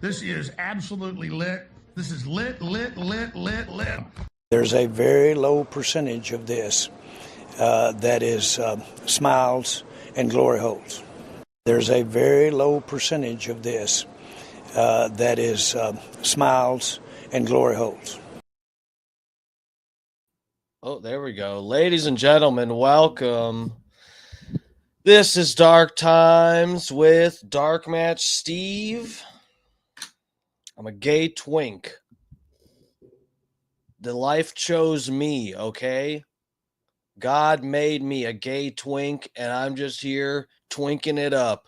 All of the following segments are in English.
This is absolutely lit. This is lit, lit, lit, lit, lit. There's a very low percentage of this that is smiles and glory holes. There's a very low percentage of this that is smiles and glory holes. Oh, there we go. Ladies and gentlemen, welcome. This is Dark Times with Dark Match Steve. I'm a gay twink. The life chose me, okay? God made me a gay twink, and I'm just here twinking it up.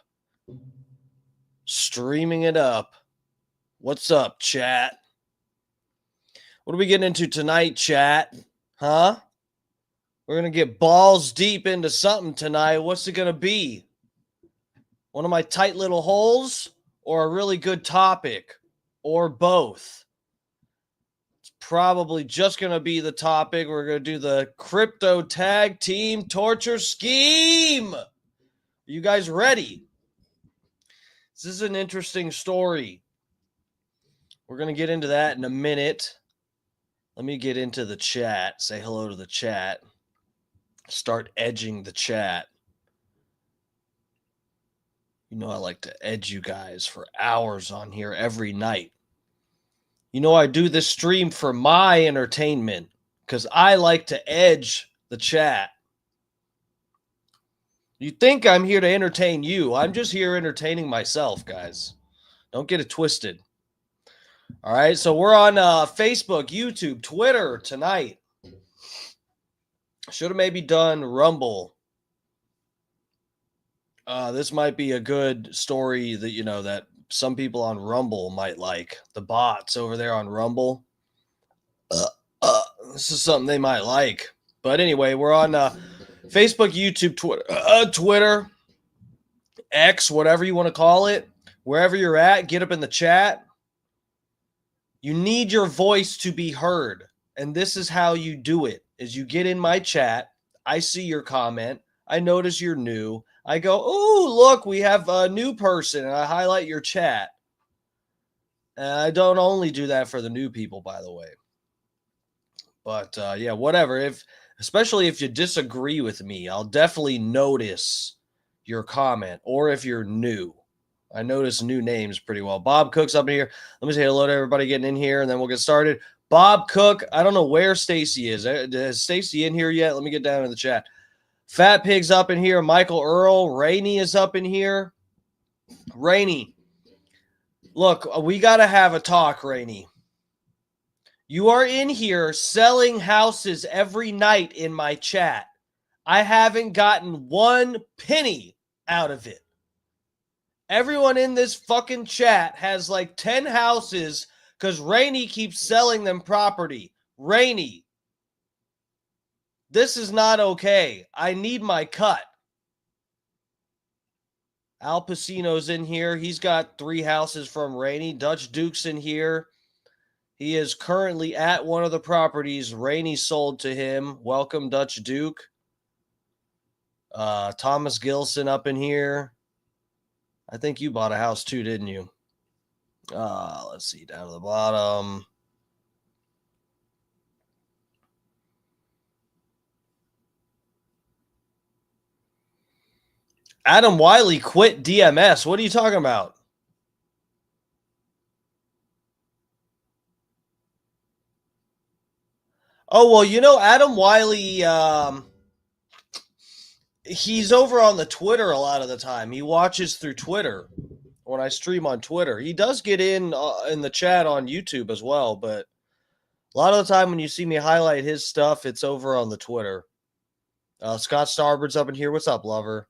Streaming it up. What's up, chat? What are we getting into tonight, chat? Huh? We're going to get balls deep into something tonight. What's it going to be? One of my tight little holes or a really good topic or both? It's probably just going to be the topic. We're going to do the crypto tag team torture scheme. Are you guys ready? This is an interesting story. We're going to get into that in a minute. Let me get into the chat. Say hello to the chat. Start edging the chat. You know I like to edge you guys for hours on here every night. You know I do this stream for my entertainment because I like to edge the chat. You think I'm here to entertain you. I'm just here entertaining myself, guys. Don't get it twisted. All right, so we're on Facebook, YouTube, Twitter tonight. Should have maybe done Rumble. This might be a good story that, that some people on Rumble might like. The bots over there on Rumble. This is something they might like. But anyway, we're on Facebook, YouTube, Twitter, X, whatever you want to call it. Wherever you're at, get up in the chat. You need your voice to be heard. And this is how you do it, is you get in my chat. I see your comment. I notice you're new. I go, oh, look, we have a new person. And I highlight your chat. And I don't only do that for the new people, by the way. But, yeah, whatever. Especially if you disagree with me, I'll definitely notice your comment. Or if you're new. I notice new names pretty well. Bob Cook's up in here. Let me say hello to everybody getting in here, and then we'll get started. Bob Cook, I don't know where Stacy is. Is Stacy in here yet? Let me get down in the chat. Fat Pig's up in here. Michael Earl. Rainey is up in here. Rainey, look, we got to have a talk, Rainey. You are in here selling houses every night in my chat. I haven't gotten one penny out of it. Everyone in this fucking chat has like 10 houses because Rainey keeps selling them property. Rainey, this is not okay. I need my cut. Al Pacino's in here. He's got 3 houses from Rainey. Dutch Duke's in here. He is currently at one of the properties Rainey sold to him. Welcome, Dutch Duke. Thomas Gilson up in here. I think you bought a house too, didn't you? Let's see, down to the bottom. Adam Wiley quit DMS. What are you talking about? Oh, well, Adam Wiley, he's over on the Twitter a lot of the time. He watches through Twitter when I stream on Twitter. He does get in the chat on YouTube as well, but a lot of the time when you see me highlight his stuff, it's over on the Twitter. Scott Starboard's up in here. What's up, lover?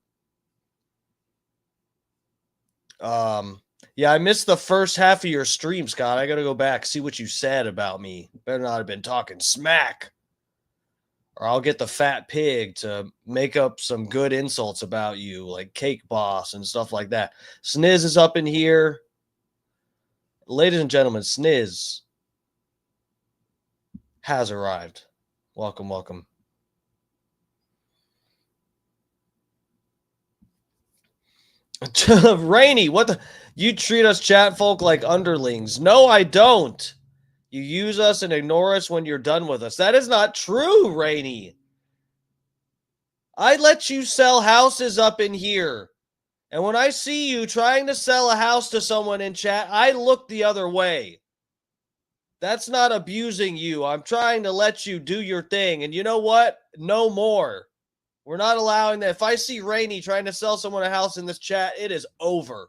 Yeah, I missed the first half of your stream, Scott. I got to go back, see what you said about me. Better not have been talking smack. Or I'll get the fat pig to make up some good insults about you, like Cake Boss and stuff like that. Sniz is up in here. Ladies and gentlemen, Sniz has arrived. Welcome, welcome. Rainy, what the? You treat us chat folk like underlings. No, I don't. You use us and ignore us when you're done with us. That is not true, Rainey. I let you sell houses up in here. And when I see you trying to sell a house to someone in chat, I look the other way. That's not abusing you. I'm trying to let you do your thing. And you know what? No more. We're not allowing that. If I see Rainey trying to sell someone a house in this chat, it is over.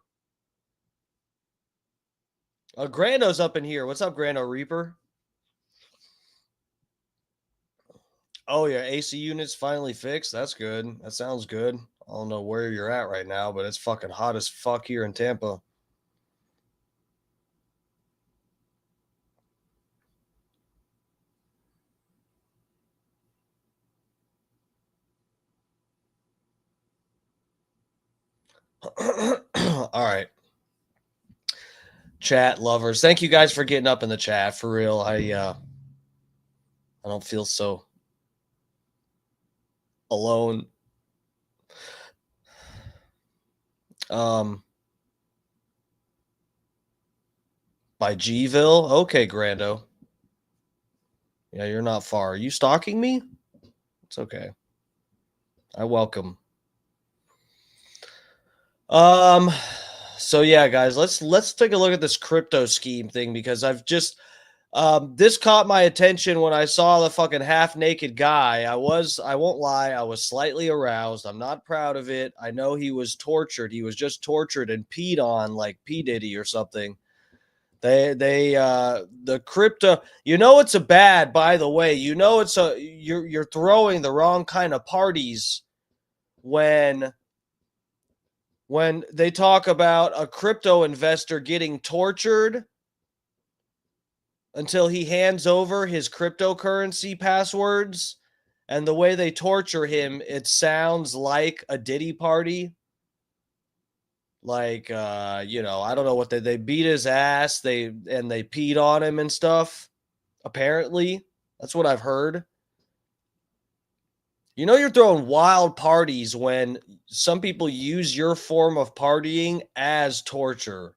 Grando's up in here. What's up, Grando Reaper? Oh, yeah. AC units finally fixed. That's good. That sounds good. I don't know where you're at right now, but it's fucking hot as fuck here in Tampa. All right. Chat lovers. Thank you guys for getting up in the chat. For real. I don't feel so alone. By Gville? Okay, Grando. Yeah, you're not far. Are you stalking me? It's okay. I welcome. So yeah, guys, let's take a look at this crypto scheme thing, because I've just this caught my attention when I saw the fucking half-naked guy. I won't lie, I was slightly aroused. I'm not proud of it. I know he was tortured. He was just tortured and peed on like P. Diddy or something. The crypto, you know, it's a bad, by the way, you know, it's a, you're throwing the wrong kind of parties when they talk about a crypto investor getting tortured until he hands over his cryptocurrency passwords. And the way they torture him, it sounds like a Diddy party. Like, you know, I don't know what they beat his ass. They peed on him and stuff. Apparently, that's what I've heard. You know, you're throwing wild parties when some people use your form of partying as torture.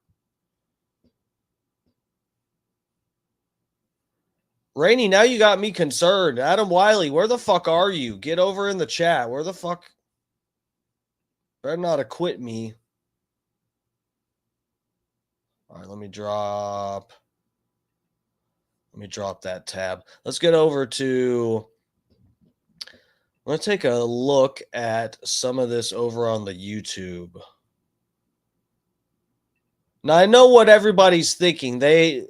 Rainey, now you got me concerned. Adam Wiley, where the fuck are you? Get over in the chat. Where the fuck? Better not acquit me. All right, let me drop that tab. Let's get over to, let's take a look at some of this over on the YouTube. Now, I know what everybody's thinking. They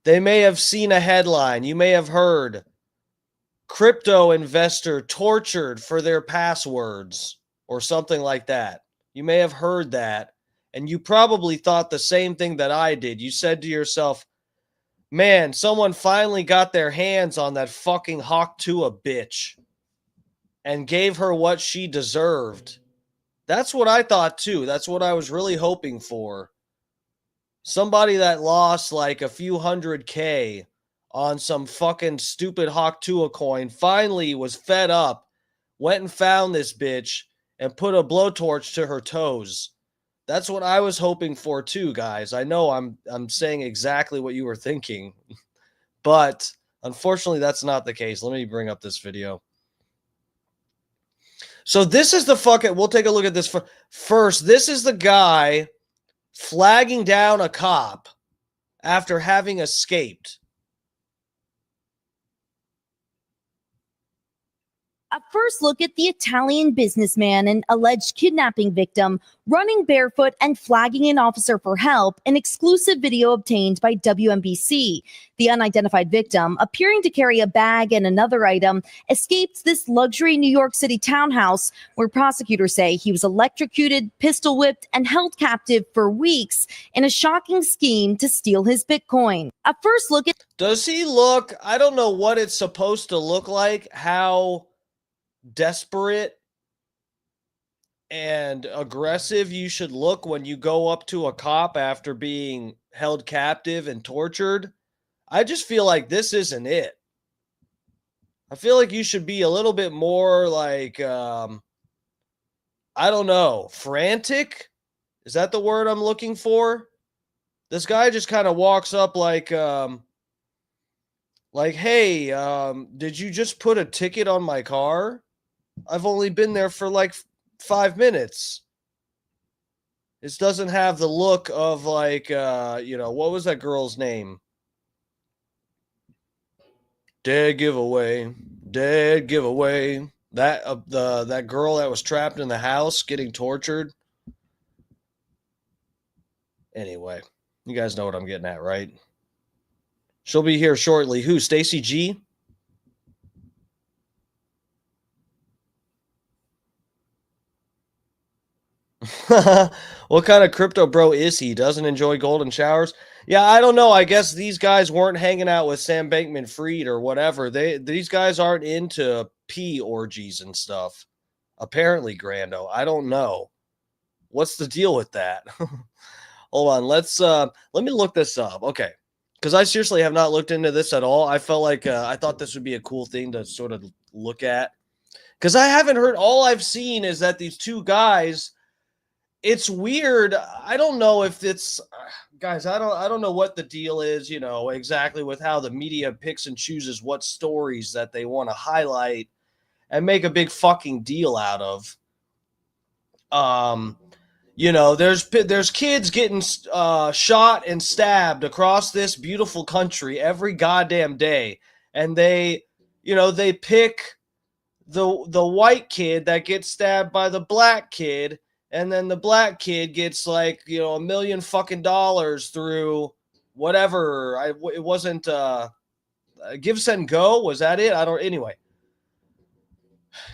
may have seen a headline. You may have heard crypto investor tortured for their passwords or something like that. You may have heard that, and you probably thought the same thing that I did. You said to yourself, man, someone finally got their hands on that fucking Hawk Tuah bitch and gave her what she deserved. That's what I thought too. That's what I was really hoping for. Somebody that lost like a few $100K on some fucking stupid Hawk Tuah coin finally was fed up, went and found this bitch and put a blowtorch to her toes. That's what I was hoping for too, guys. I know I'm saying exactly what you were thinking, but unfortunately that's not the case. Let me bring up this video. So this is the fucking, we'll take a look at this first. This is the guy flagging down a cop after having escaped. A first look at the Italian businessman and alleged kidnapping victim running barefoot and flagging an officer for help, an exclusive video obtained by WNBC. The unidentified victim, appearing to carry a bag and another item, escaped this luxury New York City townhouse where prosecutors say he was electrocuted, pistol whipped, and held captive for weeks in a shocking scheme to steal his Bitcoin. A first look at... Does he look, I don't know what it's supposed to look like, how desperate and aggressive you should look when you go up to a cop after being held captive and tortured. I just feel like this isn't it. I feel like you should be a little bit more like, I don't know, frantic. Is that the word I'm looking for? This guy just kind of walks up like, hey, did you just put a ticket on my car? I've only been there for like 5 minutes. This doesn't have the look of like, what was that girl's name? Dead giveaway. Dead giveaway. That girl that was trapped in the house getting tortured. Anyway, you guys know what I'm getting at, right? She'll be here shortly. Who? Stacy G? What kind of crypto bro is he? Doesn't enjoy golden showers? Yeah, I don't know. I guess these guys weren't hanging out with Sam Bankman-Fried or whatever. These guys aren't into pee orgies and stuff. Apparently, Grando. I don't know. What's the deal with that? Hold on. Let me look this up. Okay. Because I seriously have not looked into this at all. I felt like I thought this would be a cool thing to sort of look at. Because I haven't heard, all I've seen is that these two guys, it's weird. I don't know if it's guys, I don't know what the deal is, exactly with how the media picks and chooses what stories that they want to highlight and make a big fucking deal out of. There's kids getting shot and stabbed across this beautiful country every goddamn day, and they pick the white kid that gets stabbed by the black kid, and then the black kid gets like $1 million fucking dollars through whatever. It wasn't Give Send Go, was that it? I don't. Anyway,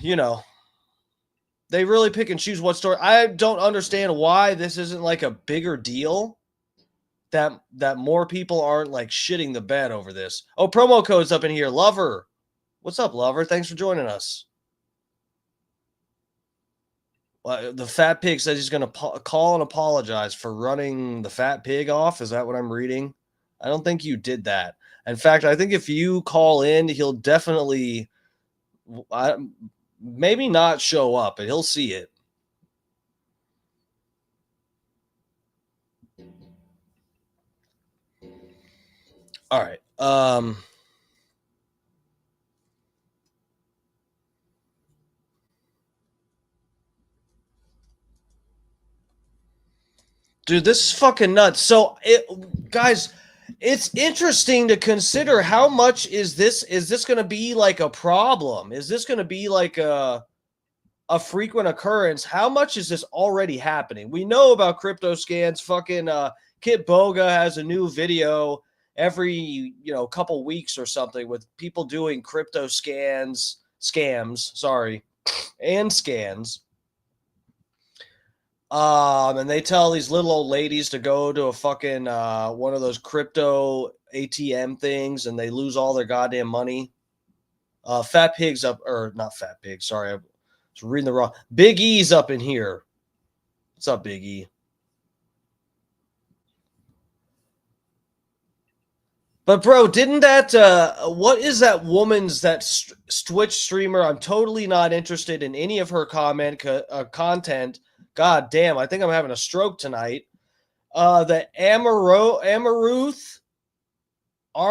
they really pick and choose what story. I don't understand why this isn't like a bigger deal. That more people aren't like shitting the bed over this. Oh, promo code's up in here. Lover. What's up, Lover? Thanks for joining us. The Fat Pig says he's going to call and apologize for running the Fat Pig off. Is that what I'm reading? I don't think you did that. In fact, I think if you call in, he'll definitely maybe not show up, but he'll see it. All right. Dude, this is fucking nuts. So, guys, it's interesting to consider how much is this going to be like a problem? Is this going to be like a frequent occurrence? How much is this already happening? We know about crypto scans. Fucking Kit Boga has a new video every couple weeks or something with people doing crypto scams, and scans. And they tell these little old ladies to go to a fucking one of those crypto ATM things, and they lose all their goddamn money. Fat Pig's up, or not Fat Pig. Sorry, I was reading the wrong. Big E's up in here. What's up, Big E? But bro, didn't that? What is that woman's Twitch streamer? I'm totally not interested in any of her content. God damn, I think I'm having a stroke tonight. The Amaruth. I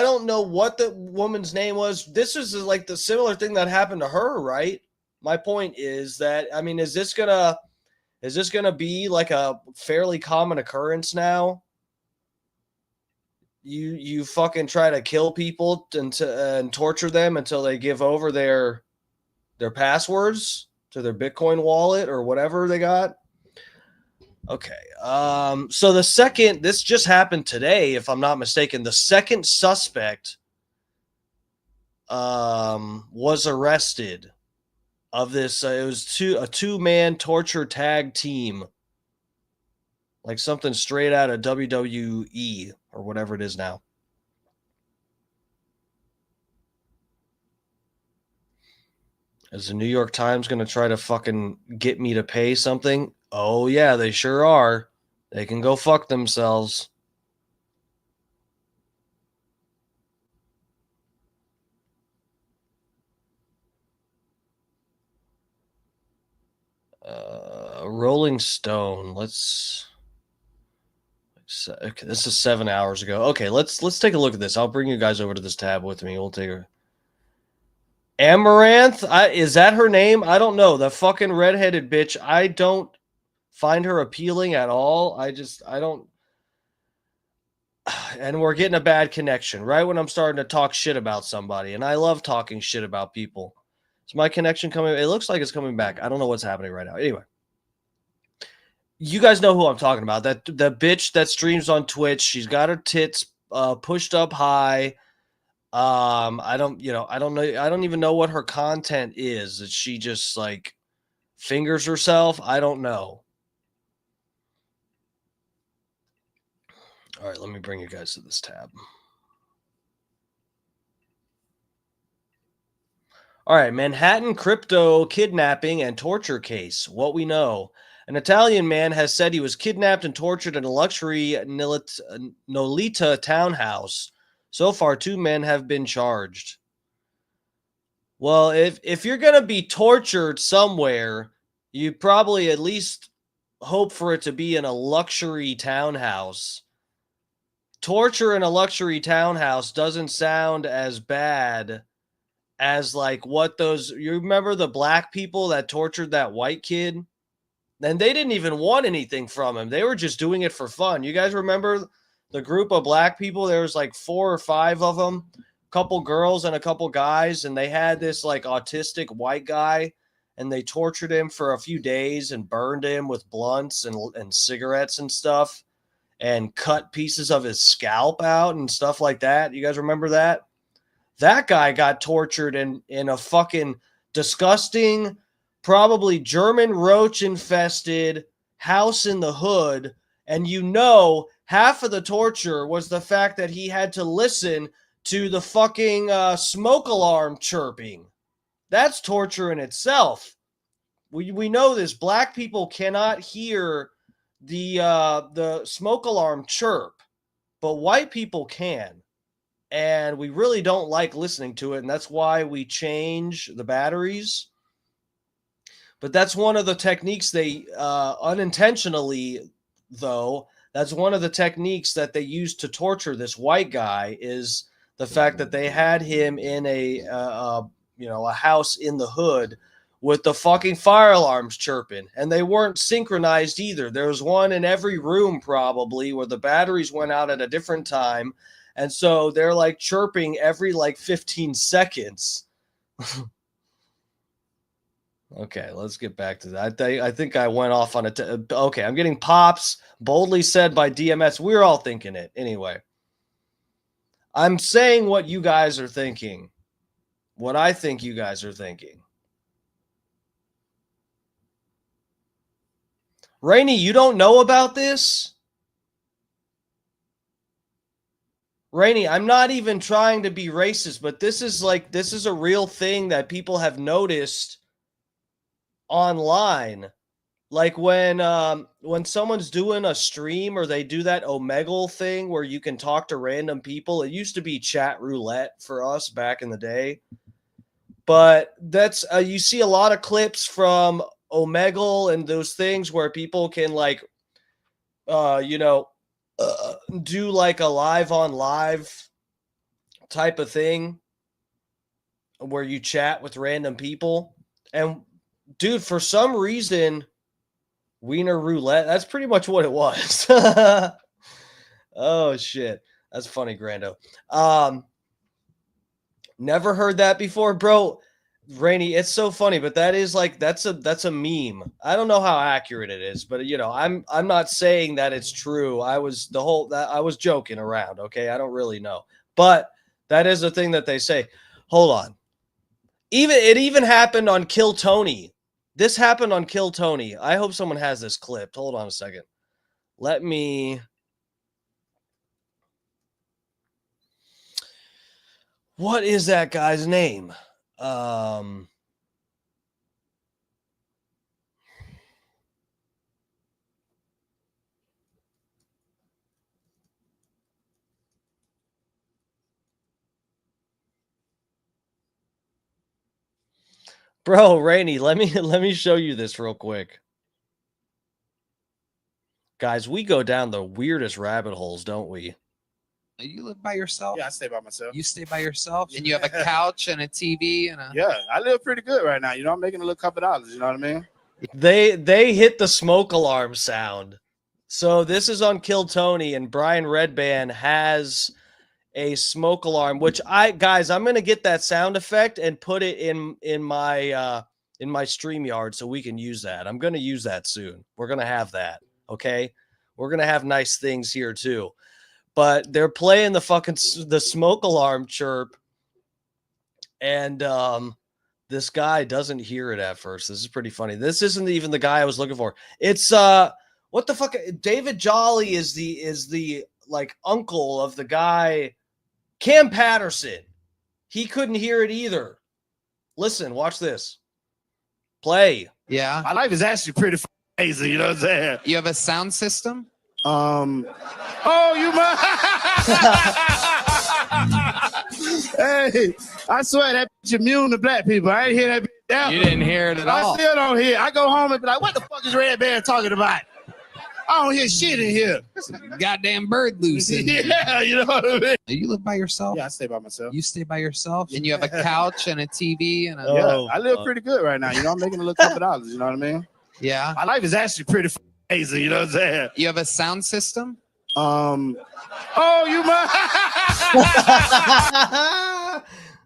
don't know what the woman's name was. This is like the similar thing that happened to her, right? My point is that, I mean, is this gonna be like a fairly common occurrence now? You fucking try to kill people and torture them until they give over their passwords to their Bitcoin wallet or whatever they got. Okay. So this just happened today, if I'm not mistaken. The second suspect was arrested of this. It was a two-man torture tag team, like something straight out of WWE or whatever it is now. Is the New York Times going to try to fucking get me to pay something? Oh, yeah, they sure are. They can go fuck themselves. Rolling Stone. Okay, this is 7 hours ago. Okay, let's take a look at this. I'll bring you guys over to this tab with me. We'll take her. Amaranth? Is that her name? I don't know. The fucking redheaded bitch. I don't find her appealing at all. I don't. And we're getting a bad connection right when I'm starting to talk shit about somebody. And I love talking shit about people. Is my connection coming? It looks like it's coming back. I don't know what's happening right now. Anyway. You guys know who I'm talking about. That the bitch that streams on Twitch. She's got her tits pushed up high. I don't know. I don't even know what her content is. That she just like fingers herself. I don't know. All right, let me bring you guys to this tab. All right, Manhattan crypto kidnapping and torture case. What we know. An Italian man has said he was kidnapped and tortured in a luxury Nolita townhouse. So far, 2 men have been charged. Well, if you're going to be tortured somewhere, you probably at least hope for it to be in a luxury townhouse. Torture in a luxury townhouse doesn't sound as bad as like what you remember the black people that tortured that white kid? And they didn't even want anything from him. They were just doing it for fun. You guys remember the group of black people? There was like 4 or 5 of them, a couple girls and a couple guys, and they had this like autistic white guy, and they tortured him for a few days and burned him with blunts and cigarettes and stuff and cut pieces of his scalp out and stuff like that. You guys remember that? That guy got tortured in a fucking disgusting, probably German roach infested house in the hood. And half of the torture was the fact that he had to listen to the fucking smoke alarm chirping. That's torture in itself. We know this. Black people cannot hear the smoke alarm chirp, but white people can. And we really don't like listening to it. And that's why we change the batteries. But that's one of the techniques they unintentionally, though, that's one of the techniques that they used to torture this white guy is the fact that they had him in a house in the hood with the fucking fire alarms chirping. And they weren't synchronized either. There was one in every room probably where the batteries went out at a different time. And so they're like chirping every like 15 seconds. Okay, let's get back to that. I think I went off on okay, I'm getting pops boldly said by DMS. We're all thinking it. Anyway, I'm saying what you guys are thinking. What I think you guys are thinking. Rainey, you don't know about this? Rainey, I'm not even trying to be racist, but this is a real thing that people have noticed online. Like when someone's doing a stream or they do that Omegle thing where you can talk to random people. It used to be chat roulette for us back in the day. But that's you see a lot of clips from Omegle and those things where people can like do like a live on live type of thing where you chat with random people. And dude, for some reason, Wiener Roulette, that's pretty much what it was. Oh shit. That's funny, Grando. Never heard that before, bro. Rainey, it's so funny, but that is like that's a meme. I don't know how accurate it is, but I'm not saying that it's true. I was joking around, okay? I don't really know. But that is a thing that they say. Hold on. It even happened on Kill Tony. This happened on Kill Tony. I hope someone has this clipped. Hold on a second. Let me What is that guy's name? Bro, Rainey, let me show you this real quick. Guys, we go down the weirdest rabbit holes, don't we? You live by yourself? Yeah, I stay by myself. You stay by yourself? And you have a couch and a TV and a... Yeah, I live pretty good right now. You know, I'm making a little couple dollars. You know what I mean? They hit the smoke alarm sound. So this is on Kill Tony, and Brian Redband has a smoke alarm, which I'm going to get that sound effect and put it in my StreamYard so we can use that. I'm going to use that soon. We're going to have that. Okay. We're going to have nice things here too, but they're playing the smoke alarm chirp. And, this guy doesn't hear it at first. This is pretty funny. This isn't even the guy I was looking for. It's, what the fuck? David Jolly is the like uncle of the guy, Cam Patterson. He couldn't hear it either. Listen, watch this. Play. Yeah. My life is actually pretty crazy. You know what I'm saying? You have a sound system? Oh, you my. Hey, I swear that bitch immune to black people. I ain't hear that bitch out. You didn't hear it at all. I still don't hear. I go home and be like, what the fuck is Red Bear talking about? I don't hear shit in here. Goddamn bird loose in here. Yeah, you know what I mean? You live by yourself? Yeah, I stay by myself. You stay by yourself? And you have a couch and a TV and a... Yeah, I live pretty good right now. You know, I'm making a little couple dollars. You know what I mean? Yeah. My life is actually pretty crazy. You know what I'm saying? You have a sound system? Oh, you my.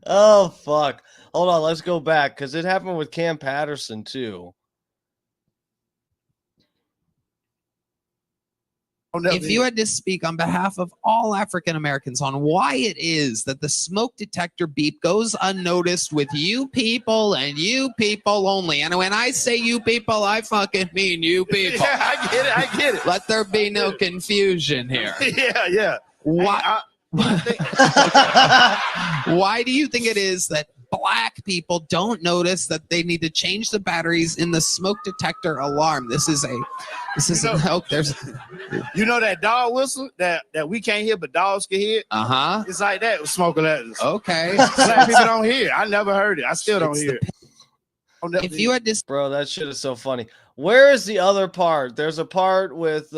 Oh, fuck. Hold on. Let's go back because it happened with Cam Patterson too. If you had to speak on behalf of all African Americans on why it is that the smoke detector beep goes unnoticed with you people and you people only. And when I say you people, I fucking mean you people. Yeah, I get it. Let there be no confusion here. Yeah. Why, why do you think it is that black people don't notice that they need to change the batteries in the smoke detector alarm? This is a hope. There's, you know that dog whistle that we can't hear, but dogs can hear. It's like that with smoke alarms. Okay. Black people don't hear. I never heard it. I still don't hear it. If you had this, bro, that shit is so funny. Where is the other part? There's a part with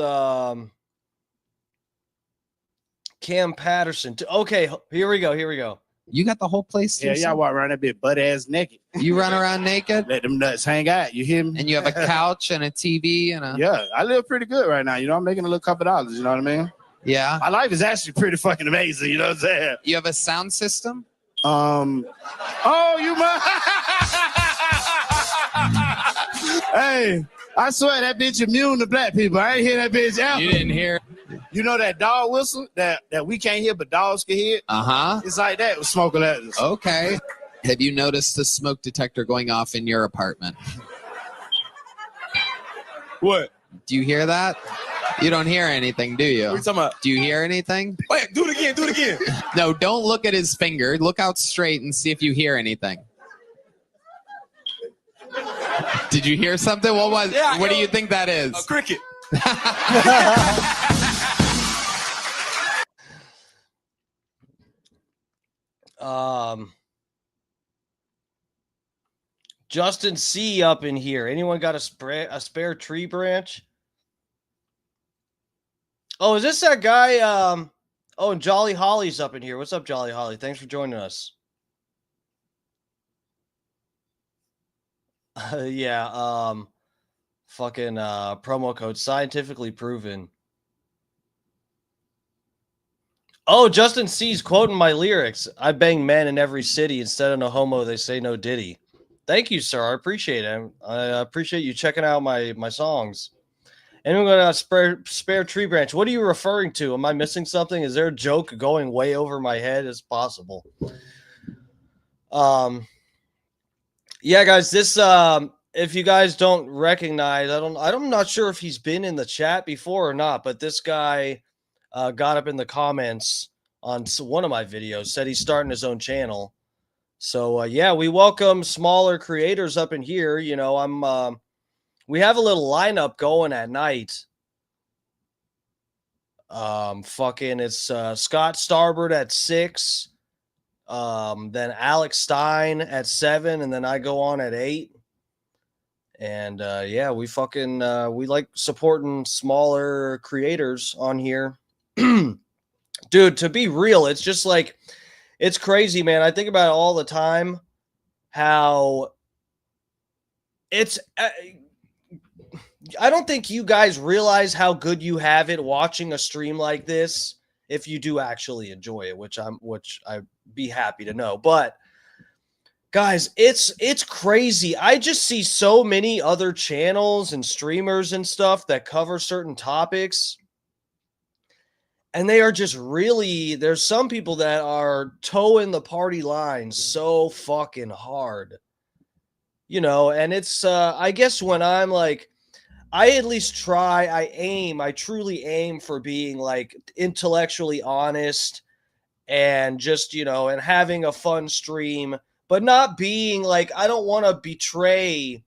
Cam Patterson. Okay, here we go. You got the whole place to yourself? Yeah, walk around that bit butt ass naked. You run around naked? Let them nuts hang out. You hear me? And you have a couch and a TV and a... Yeah, I live pretty good right now. You know, I'm making a little couple dollars. You know what I mean? Yeah. My life is actually pretty fucking amazing. You know what I'm saying? You have a sound system? Oh, you my. Hey, I swear that bitch immune to black people. I ain't hear that bitch out. You didn't hear. You know that dog whistle that we can't hear, but dogs can hear? It's like that with smoke alarms. Okay. Have you noticed the smoke detector going off in your apartment? What? Do you hear that? You don't hear anything, do you? What are you talking about? Do you hear anything? Wait, do it again. No, don't look at his finger. Look out straight and see if you hear anything. Did you hear something? What was? Yeah, what do you think that is? A cricket. Justin C up in here. Anyone got a spare tree branch? Oh, is this that guy? Oh, and Jolly Holly's up in here. What's up, Jolly Holly? Thanks for joining us. Yeah. Fucking promo code scientifically proven. Oh, Justin C's quoting my lyrics. I bang men in every city. Instead of no homo, they say no diddy. Thank you, sir. I appreciate it. I appreciate you checking out my songs. Anyone got a spare tree branch? What are you referring to? Am I missing something? Is there a joke going way over my head? It's possible. Yeah, guys, this if you guys don't recognize, I'm not sure if he's been in the chat before or not, but this guy got up in the comments on one of my videos, said he's starting his own channel. So yeah, we welcome smaller creators up in here. You know, we have a little lineup going at night. Fucking it's Scott Starboard at 6, then Alex Stein at 7, and then I go on at 8. And yeah, we fucking we like supporting smaller creators on here. Dude, to be real, it's just like, it's crazy, man. I think about it all the time, how it's I don't think you guys realize how good you have it watching a stream like this if you do actually enjoy it, which I'd be happy to know. But guys, it's crazy. I just see so many other channels and streamers and stuff that cover certain topics, and they are just really, there's some people that are towing the party line so fucking hard. And it's I guess when I'm like, I at least try, I truly aim for being like intellectually honest and just, and having a fun stream, but not being like, I don't want to betray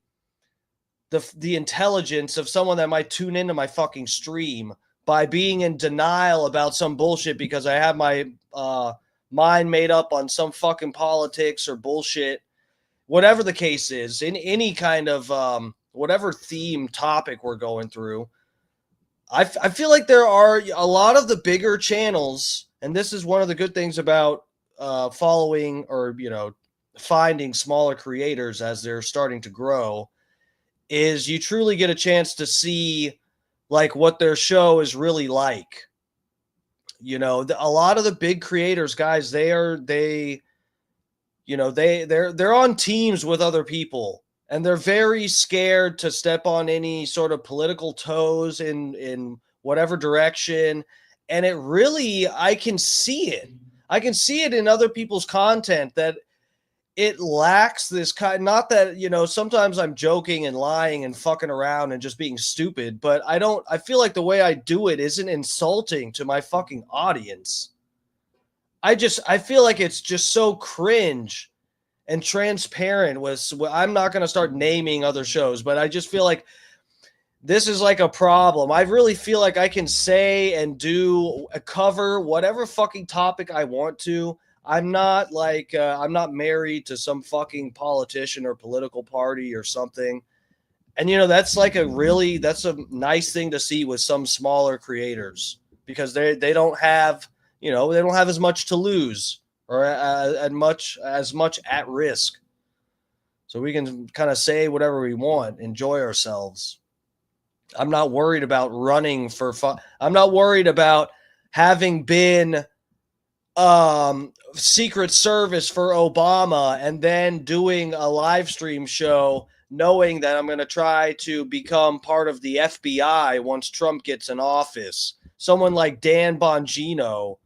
the intelligence of someone that might tune into my fucking stream by being in denial about some bullshit because I have my mind made up on some fucking politics or bullshit, whatever the case is, in any kind of whatever theme topic we're going through. I feel like there are a lot of the bigger channels, and this is one of the good things about following or, finding smaller creators as they're starting to grow, is you truly get a chance to see like what their show is really like. A lot of the big creators, guys, they're on teams with other people, and they're very scared to step on any sort of political toes in whatever direction. And it really, I can see it. I can see it in other people's content that it lacks this kind, not that, sometimes I'm joking and lying and fucking around and just being stupid, but I feel like the way I do it isn't insulting to my fucking audience. I feel like it's just so cringe and transparent. I'm not going to start naming other shows, but I just feel like this is like a problem. I really feel like I can say and do cover whatever fucking topic I want to. I'm not like, I'm not married to some fucking politician or political party or something. And, that's like that's a nice thing to see with some smaller creators, because they don't have, they don't have as much to lose or as much at risk. So we can kind of say whatever we want, enjoy ourselves. I'm not worried about running for fun. I'm not worried about having been Secret Service for Obama and then doing a live stream show knowing that I'm going to try to become part of the FBI once Trump gets in office. Someone like Dan Bongino.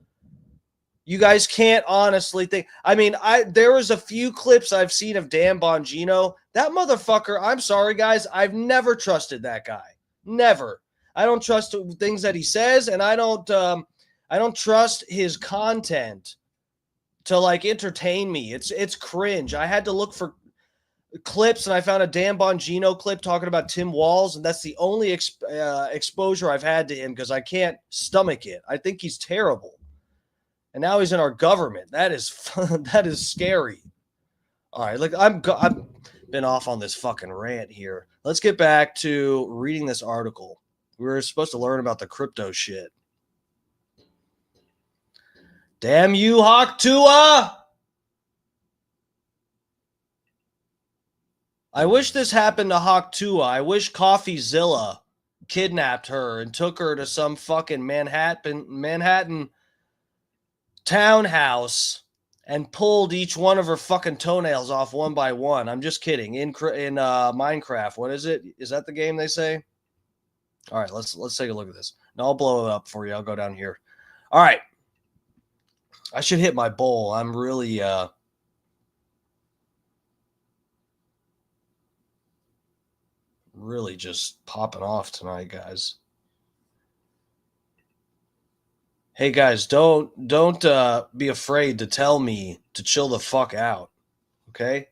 You guys can't honestly think. I mean, there was a few clips I've seen of Dan Bongino. That motherfucker, I'm sorry, guys, I've never trusted that guy. Never. I don't trust things that he says, and I don't trust his content to like entertain me. It's cringe. I had to look for clips, and I found a Dan Bongino clip talking about Tim Walz, and that's the only exposure I've had to him because I can't stomach it. I think he's terrible. And now he's in our government. That is scary. All right, look, I've been off on this fucking rant here. Let's get back to reading this article. We were supposed to learn about the crypto shit. Damn you, Hawk Tuah! I wish this happened to Hawk Tuah. I wish CoffeeZilla kidnapped her and took her to some fucking Manhattan townhouse and pulled each one of her fucking toenails off one by one. I'm just kidding. In Minecraft, what is it? Is that the game they say? All right, let's take a look at this. No, I'll blow it up for you. I'll go down here. All right. I should hit my bowl. I'm really really just popping off tonight, guys. Hey guys, don't be afraid to tell me to chill the fuck out, okay?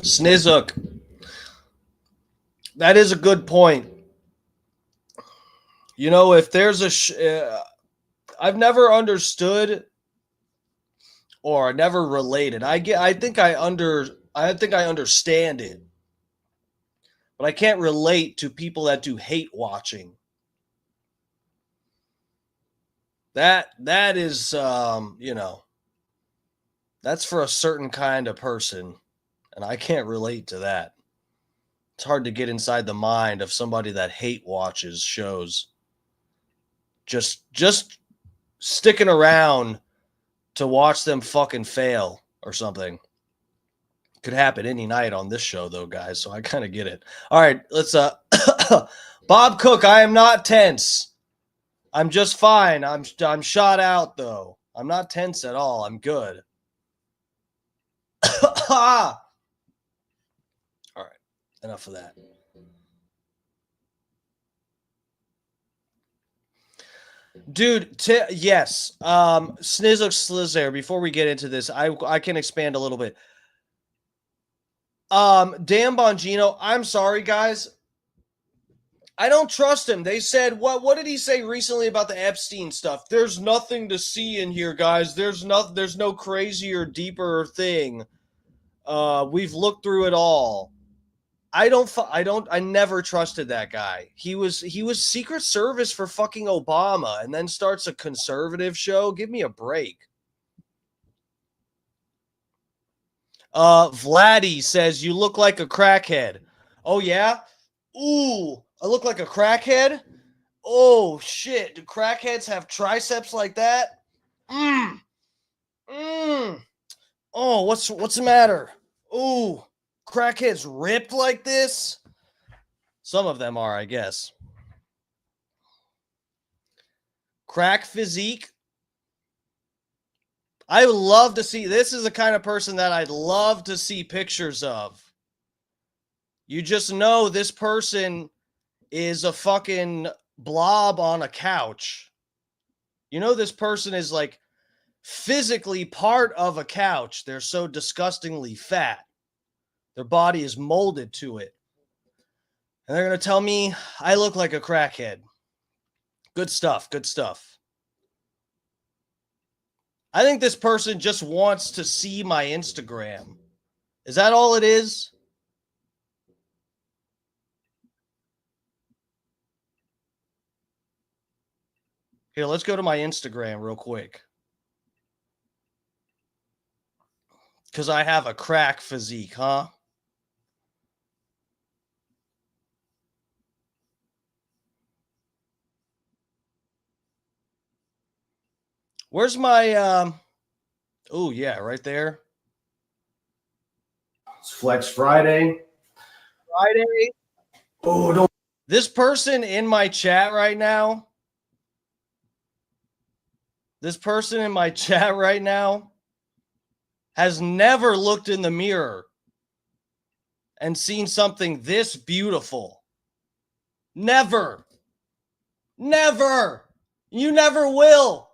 Snizook. That is a good point. You know, if there's a I've never understood or never related. I think I understand it. But I can't relate to people that do hate watching. That is you know, that's for a certain kind of person, and I can't relate to that. It's hard to get inside the mind of somebody that hate watches shows. Just sticking around to watch them fucking fail or something. Could happen any night on this show though, guys, so I kind of get it. All right, let's Bob Cook, I am not tense. I'm just fine. I'm shot out though. I'm not tense at all. I'm good. All right, enough of that. Dude, yes. Snizzle Slizzer, before we get into this, I can expand a little bit. Dan Bongino, I'm sorry, guys. I don't trust him. They said, what did he say recently about the Epstein stuff? There's nothing to see in here, guys. There's no crazier, deeper thing. We've looked through it all. I never trusted that guy. He was Secret Service for fucking Obama and then starts a conservative show. Give me a break. Vladdy says, you look like a crackhead. Oh, yeah? Ooh, I look like a crackhead? Oh, shit. Do crackheads have triceps like that? Oh, what's the matter? Ooh, crackheads ripped like this? Some of them are, I guess. Crack physique. I would love to see, this is the kind of person that I'd love to see pictures of. You just know this person is a fucking blob on a couch. You know this person is like physically part of a couch. They're so disgustingly fat. Their body is molded to it. And they're going to tell me I look like a crackhead. Good stuff, good stuff. I think this person just wants to see my Instagram. Is that all it is? Here, let's go to my Instagram real quick. Because I have a crack physique, huh? Where's my, oh, yeah, right there. It's Flex Friday. Oh, don't. This person in my chat right now. Has never looked in the mirror and seen something this beautiful. Never. Never. You never will.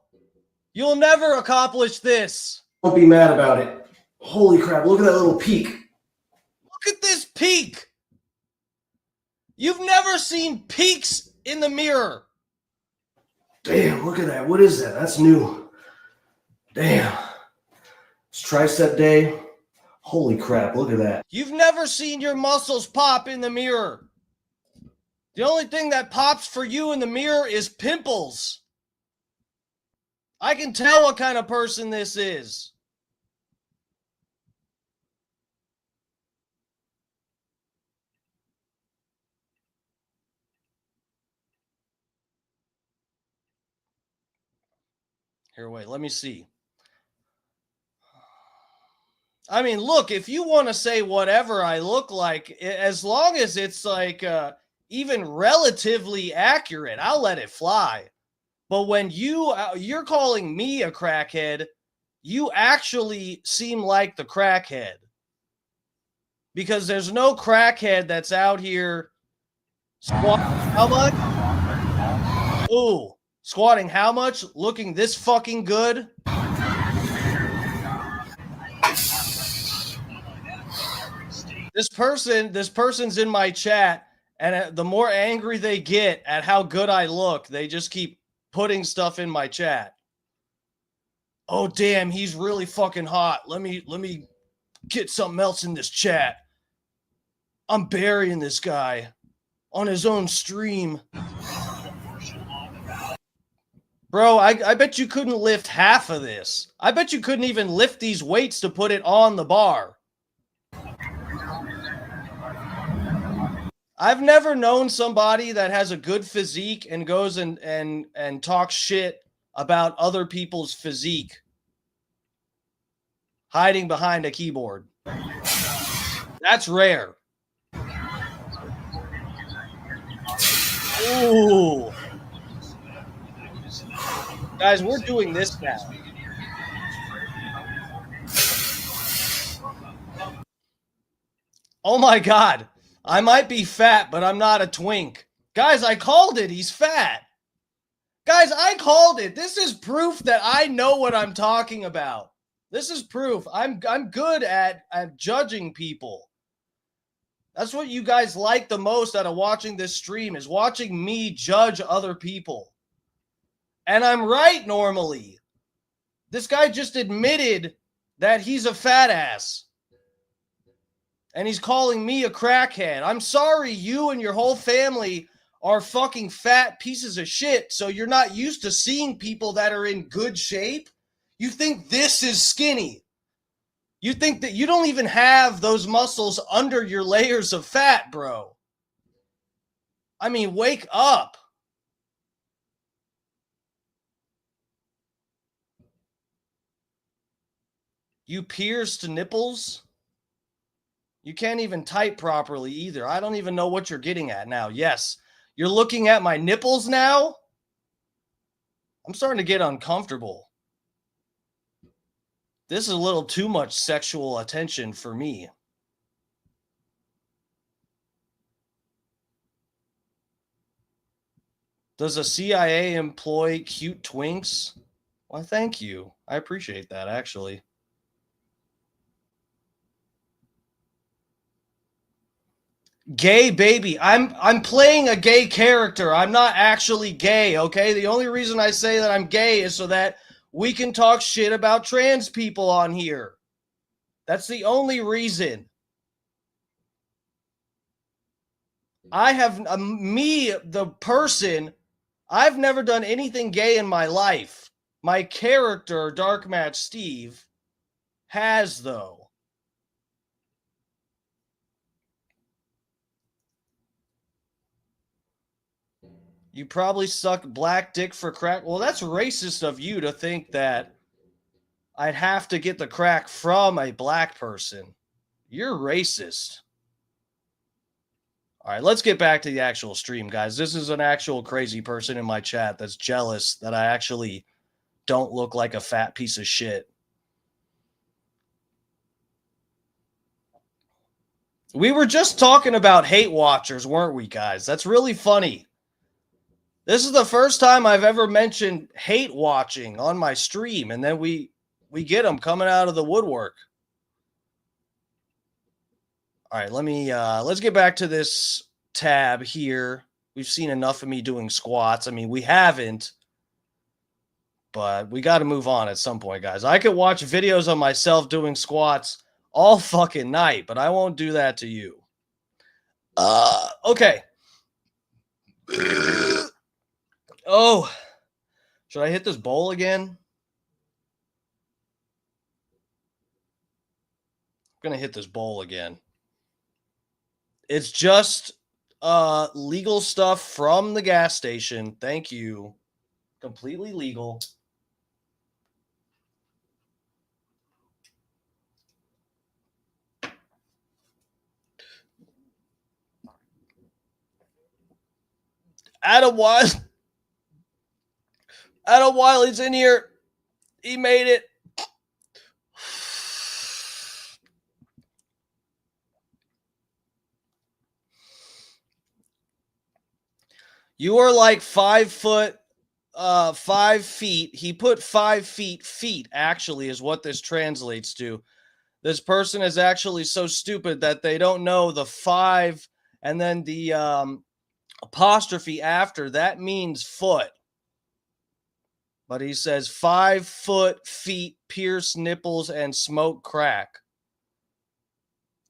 You'll never accomplish this. Don't be mad about it. Holy crap, look at that little peak. Look at this peak. You've never seen peaks in the mirror. Damn, look at that. What is that? That's new. Damn. It's tricep day. Holy crap, look at that. You've never seen your muscles pop in the mirror. The only thing that pops for you in the mirror is pimples. I can tell what kind of person this is. Here, wait, let me see. I mean, look, if you want to say whatever I look like, as long as it's like even relatively accurate, I'll let it fly. But when you're calling me a crackhead, you actually seem like the crackhead. Because there's no crackhead that's out here squatting how much? Ooh, squatting how much? Looking this fucking good? This person's in my chat, And the more angry they get at how good I look, they just keep putting stuff in my chat. Oh, damn, he's really fucking hot. Let me get something else in this chat. I'm burying this guy on his own stream. Bro, I bet you couldn't lift half of this. I bet you couldn't even lift these weights to put it on the bar. I've never known somebody that has a good physique and goes and talks shit about other people's physique hiding behind a keyboard. That's rare. Ooh. Guys, we're doing this now. Oh my God. I might be fat, but I'm not a twink. Guys, I called it. He's fat. Guys, I called it. This is proof that I know what I'm talking about. This is proof. I'm good at judging people. That's what you guys like the most out of watching this stream, is watching me judge other people. And I'm right normally. This guy just admitted that he's a fat ass. And he's calling me a crackhead. I'm sorry you and your whole family are fucking fat pieces of shit, so you're not used to seeing people that are in good shape. You think this is skinny. You think that you don't even have those muscles under your layers of fat, bro. I mean, wake up. You pierced nipples? You can't even type properly either. I don't even know what you're getting at now. Yes, you're looking at my nipples now? I'm starting to get uncomfortable. This is a little too much sexual attention for me. Does a CIA employ cute twinks? Why, thank you. I appreciate that, actually. Gay baby. I'm playing a gay character. I'm not actually gay, okay? The only reason I say that I'm gay is so that we can talk shit about trans people on here. That's the only reason. I have, me, the person, I've never done anything gay in my life. My character, Dark Match Steve, has, though. You probably suck black dick for crack. Well, that's racist of you to think that I'd have to get the crack from a black person. You're racist. All right, let's get back to the actual stream, guys. This is an actual crazy person in my chat that's jealous that I actually don't look like a fat piece of shit. We were just talking about hate watchers, weren't we, guys? That's really funny. This is the first time I've ever mentioned hate watching on my stream, and then we get them coming out of the woodwork. All right, let's get back to this tab here. We've seen enough of me doing squats. I mean, we haven't, but we got to move on at some point, guys. I could watch videos of myself doing squats all fucking night, but I won't do that to you. Okay. Oh, should I hit this bowl again? I'm going to hit this bowl again. It's just legal stuff from the gas station. Thank you. Completely legal. Adam Wiley's in here. He made it. You are like 5 foot, 5 feet. He put 5 feet actually is what this translates to. This person is actually so stupid that they don't know the 5 and then the apostrophe after, that means foot. But he says 5 foot, feet, pierce nipples, and smoke crack.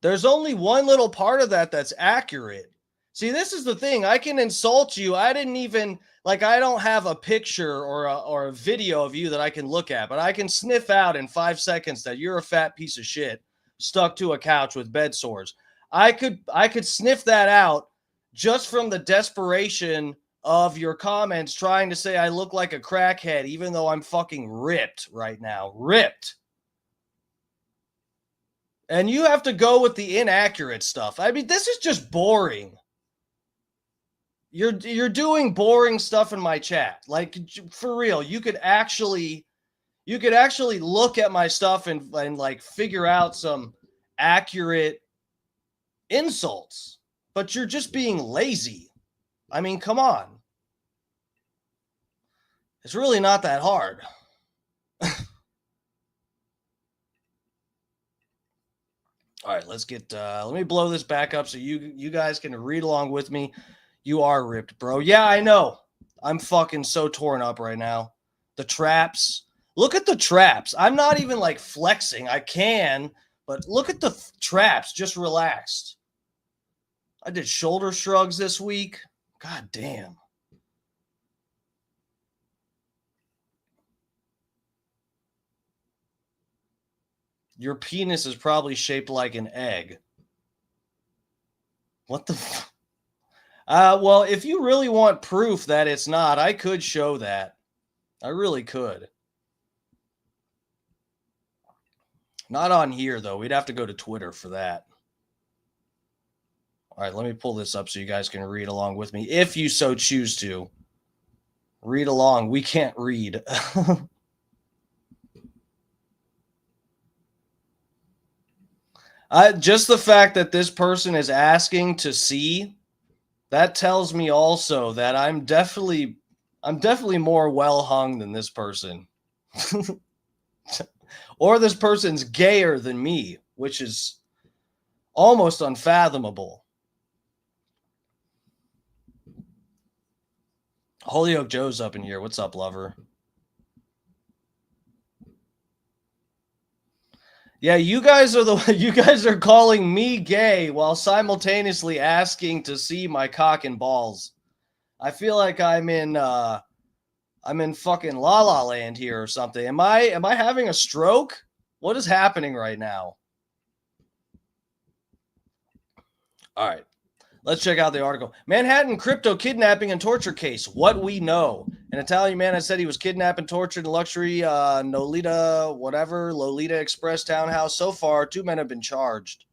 There's only one little part of that that's accurate. See, this is the thing. I can insult you. I didn't even, I don't have a picture or a video of you that I can look at, but I can sniff out in 5 seconds that you're a fat piece of shit stuck to a couch with bed sores. I could sniff that out just from the desperation of your comments trying to say I look like a crackhead, even though I'm fucking ripped right now. Ripped. And you have to go with the inaccurate stuff. I mean, this is just boring. You're doing boring stuff in my chat. Like, for real, you could actually look at my stuff and like figure out some accurate insults, but you're just being lazy. I mean, come on. It's really not that hard. All right, let's get let me blow this back up so you guys can read along with me. You are ripped, bro. Yeah, I know. I'm fucking so torn up right now. The traps. Look at the traps. I'm not even like flexing. I can, but look at the traps. Just relaxed. I did shoulder shrugs this week. God damn. Your penis is probably shaped like an egg. What the fuck? Well, if you really want proof that it's not, I could show that. I really could. Not on here, though. We'd have to go to Twitter for that. All right, let me pull this up so you guys can read along with me. If you so choose to. Read along. We can't read. Just the fact that this person is asking to see, that tells me also that I'm definitely more well hung than this person. Or this person's gayer than me, which is almost unfathomable. Holyoke Joe's up in here. What's up, lover? Yeah, you guys are calling me gay while simultaneously asking to see my cock and balls. I feel like I'm in fucking La La Land here or something. Am I having a stroke? What is happening right now? All right. Let's check out the article. Manhattan crypto kidnapping and torture case. What we know. An Italian man has said he was kidnapped and tortured in luxury Lolita Express townhouse. So far, 2 men have been charged.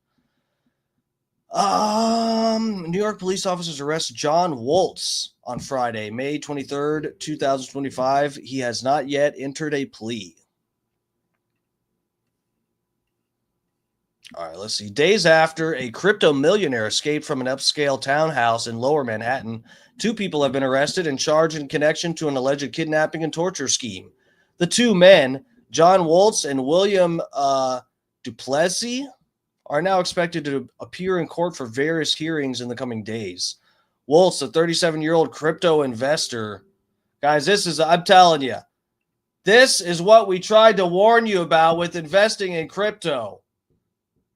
New York police officers arrest John Waltz on Friday, May 23rd, 2025. He has not yet entered a plea. All right, let's see. Days after a crypto millionaire escaped from an upscale townhouse in Lower Manhattan, 2 people have been arrested and charged in connection to an alleged kidnapping and torture scheme. The 2 men, John Waltz and William Duplessis, are now expected to appear in court for various hearings in the coming days. Waltz, a 37-year-old crypto investor. Guys, I'm telling you, this is what we tried to warn you about with investing in crypto.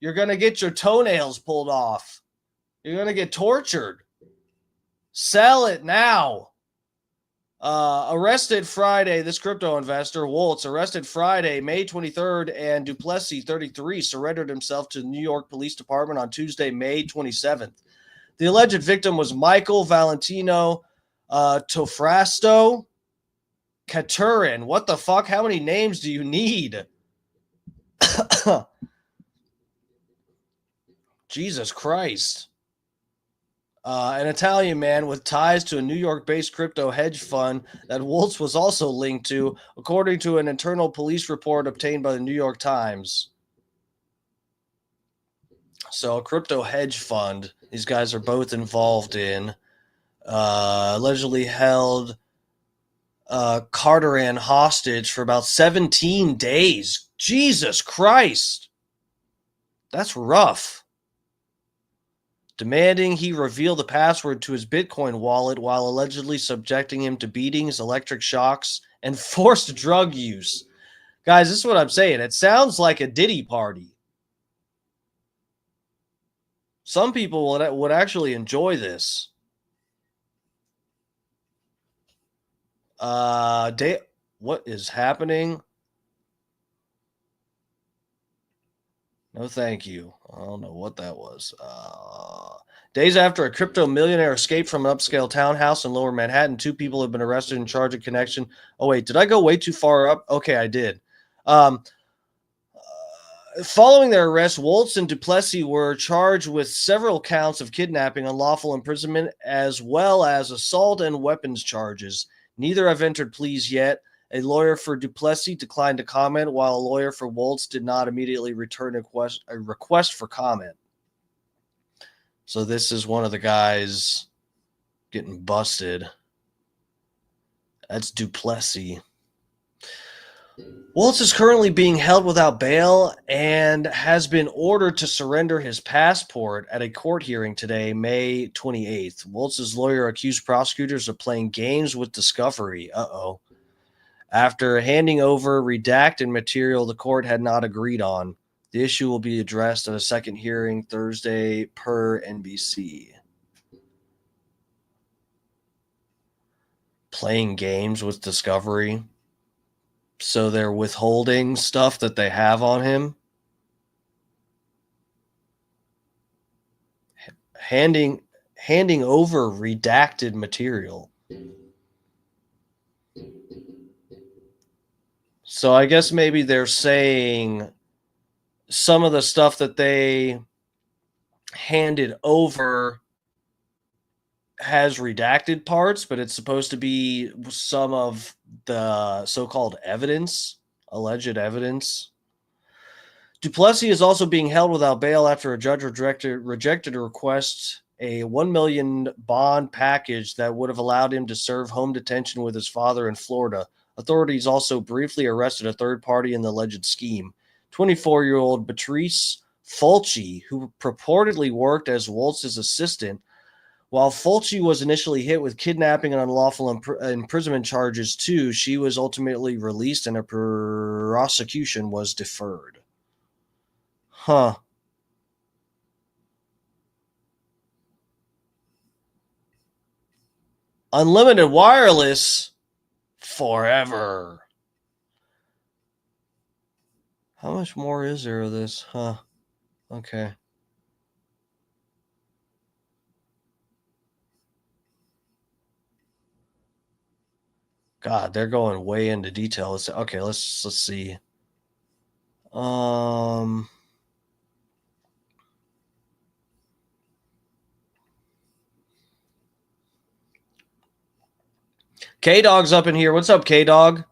You're going to get your toenails pulled off. You're going to get tortured. Sell it now. Arrested Friday, this crypto investor, Waltz, arrested Friday, May 23rd, and Duplessis, 33, surrendered himself to the New York Police Department on Tuesday, May 27th. The alleged victim was Michael Valentino Tofrasto Katurin. What the fuck? How many names do you need? Jesus Christ. An Italian man with ties to a New York-based crypto hedge fund that Waltz was also linked to, according to an internal police report obtained by the New York Times. So a crypto hedge fund, these guys are both involved in, allegedly held Carteran hostage for about 17 days. Jesus Christ. That's rough. demanding he reveal the password to his Bitcoin wallet while allegedly subjecting him to beatings, electric shocks, and forced drug use. Guys, this is what I'm saying. It sounds like a Diddy party. Some people would actually enjoy this. What is happening? No, thank you. I don't know what that was. Days after a crypto millionaire escaped from an upscale townhouse in Lower Manhattan, 2 people have been arrested and charged in connection. Oh, wait, did I go way too far up? Okay, I did. Following their arrest, Waltz and Duplessis were charged with several counts of kidnapping, unlawful imprisonment, as well as assault and weapons charges. Neither have entered pleas yet. A lawyer for Duplessis declined to comment, while a lawyer for Waltz did not immediately return a request for comment. So this is one of the guys getting busted. That's Duplessis. Waltz is currently being held without bail and has been ordered to surrender his passport at a court hearing today, May 28th. Waltz's lawyer accused prosecutors of playing games with discovery. After handing over redacted material the court had not agreed on. The issue will be addressed at a second hearing Thursday per NBC. Playing games with discovery. So they're withholding stuff that they have on him. Handing over redacted material. So I guess maybe they're saying some of the stuff that they handed over has redacted parts, but it's supposed to be some of the so-called evidence, alleged evidence. Duplessis is also being held without bail after a judge rejected a request, a $1 million bond package that would have allowed him to serve home detention with his father in Florida. Authorities also briefly arrested a third party in the alleged scheme. 24-year-old Patrice Fulci, who purportedly worked as Waltz's assistant. While Fulci was initially hit with kidnapping and unlawful imprisonment charges too, she was ultimately released and a prosecution was deferred. Huh. Unlimited wireless forever. How much more is there of this? Huh. Okay. God, they're going way into detail. Okay, let's see. K-Dog's up in here. What's up, K-Dog?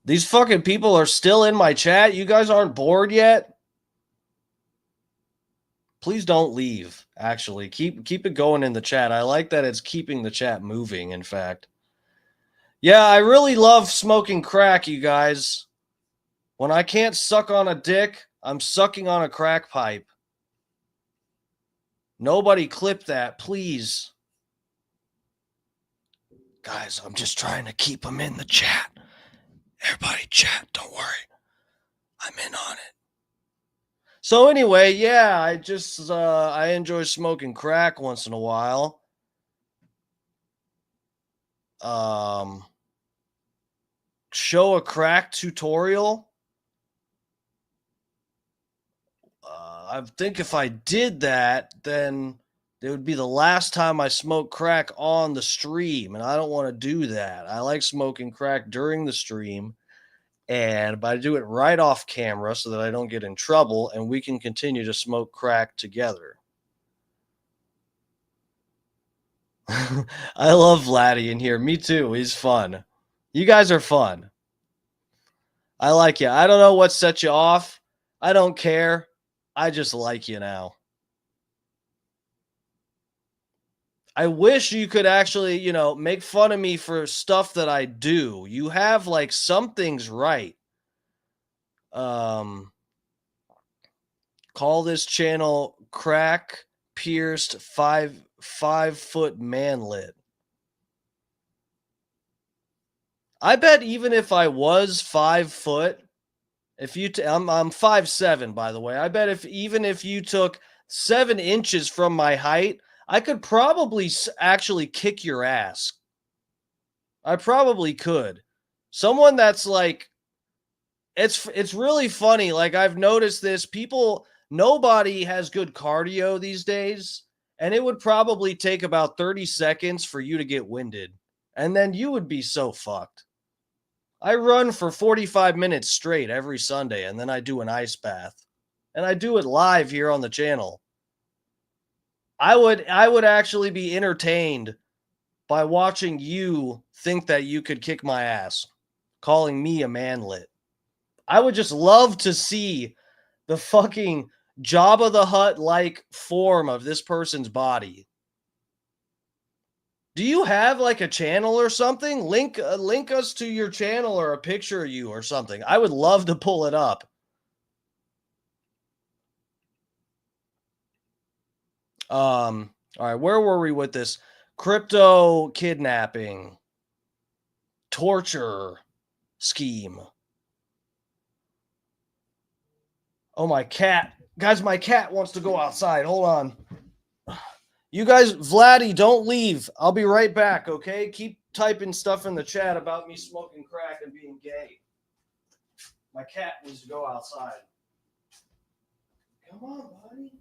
These fucking people are still in my chat. You guys aren't bored yet? Please don't leave, actually. Keep it going in the chat. I like that it's keeping the chat moving, in fact. Yeah, I really love smoking crack, you guys. When I can't suck on a dick, I'm sucking on a crack pipe. Nobody clip that, please. Guys, I'm just trying to keep them in the chat. Everybody chat, don't worry. I'm in on it. So anyway, yeah, I enjoy smoking crack once in a while. Show a crack tutorial. I think if I did that, then it would be the last time I smoke crack on the stream, and I don't want to do that. I like smoking crack during the stream, but I do it right off camera so that I don't get in trouble, and we can continue to smoke crack together. I love Vladdy in here. Me too. He's fun. You guys are fun. I like you. I don't know what set you off. I don't care. I just like you now. I wish you could actually, you know, make fun of me for stuff that I do. You have like some things right. Call this channel crack pierced 5 foot manlet. I bet even if I was 5 foot, if you I'm 5'7", by the way. I bet if you took 7 inches from my height, I could probably actually kick your ass. I probably could. Someone that's like, it's really funny. Like, I've noticed this. Nobody has good cardio these days, and it would probably take about 30 seconds for you to get winded, and then you would be so fucked. I run for 45 minutes straight every Sunday, and then I do an ice bath, and I do it live here on the channel. I would actually be entertained by watching you think that you could kick my ass, calling me a manlet. I would just love to see the fucking Jabba the Hutt-like form of this person's body. Do you have like a channel or something? Link us to your channel or a picture of you or something. I would love to pull it up. All right, where were we with this? Crypto kidnapping, torture scheme. Oh, my cat. Guys, my cat wants to go outside. Hold on. You guys, Vladdy, don't leave. I'll be right back, okay? Keep typing stuff in the chat about me smoking crack and being gay. My cat needs to go outside. Come on, buddy.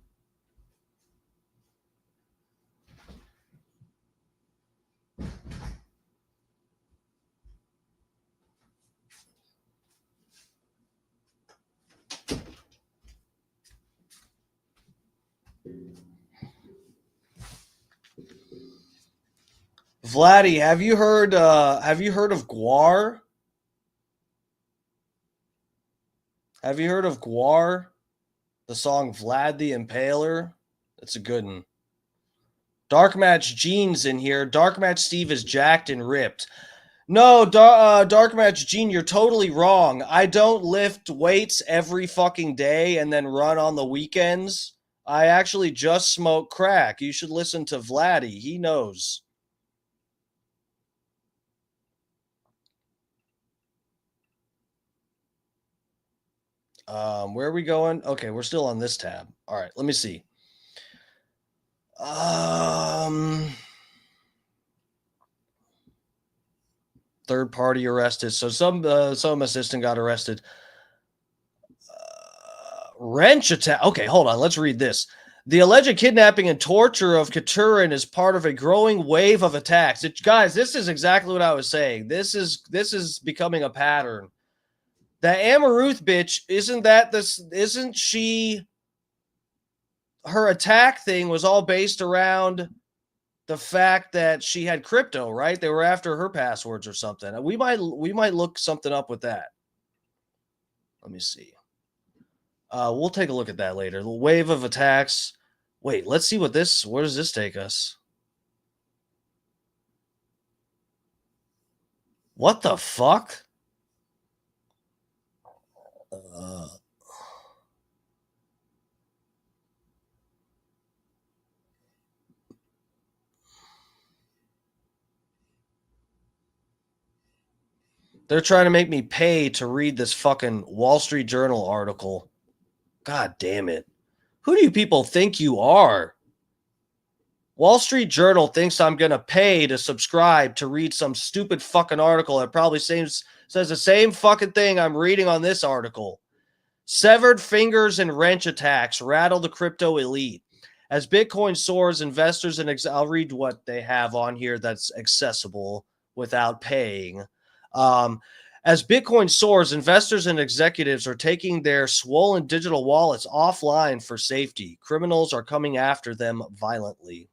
Vladdy, have you heard of Guar? Have you heard of Guar? The song Vlad the Impaler? That's a good one. Dark Match Gene's in here. Dark Match Steve is jacked and ripped. No, Dark Match Gene, you're totally wrong. I don't lift weights every fucking day and then run on the weekends. I actually just smoke crack. You should listen to Vladdy. He knows. Where are we going? Okay, we're still on this tab. All right, let me see. Third party arrested. So some assistant got arrested. Wrench attack. Okay, hold on. Let's read this. The alleged kidnapping and torture of Katurin is part of a growing wave of attacks. Guys, this is exactly what I was saying. This is becoming a pattern. That Amaruth bitch, isn't she? Her attack thing was all based around the fact that she had crypto, right? They were after her passwords or something. We might look something up with that. Let me see. We'll take a look at that later. The wave of attacks. Wait, let's see where does this take us? What the fuck? They're trying to make me pay to read this fucking Wall Street Journal article. God damn it. Who do you people think you are? Wall Street Journal thinks I'm going to pay to subscribe to read some stupid fucking article that probably says the same fucking thing I'm reading on this article. Severed fingers and wrench attacks rattle the crypto elite. As Bitcoin soars, investors and I'll read what they have on here that's accessible without paying. As Bitcoin soars, investors and executives are taking their swollen digital wallets offline for safety. Criminals are coming after them violently.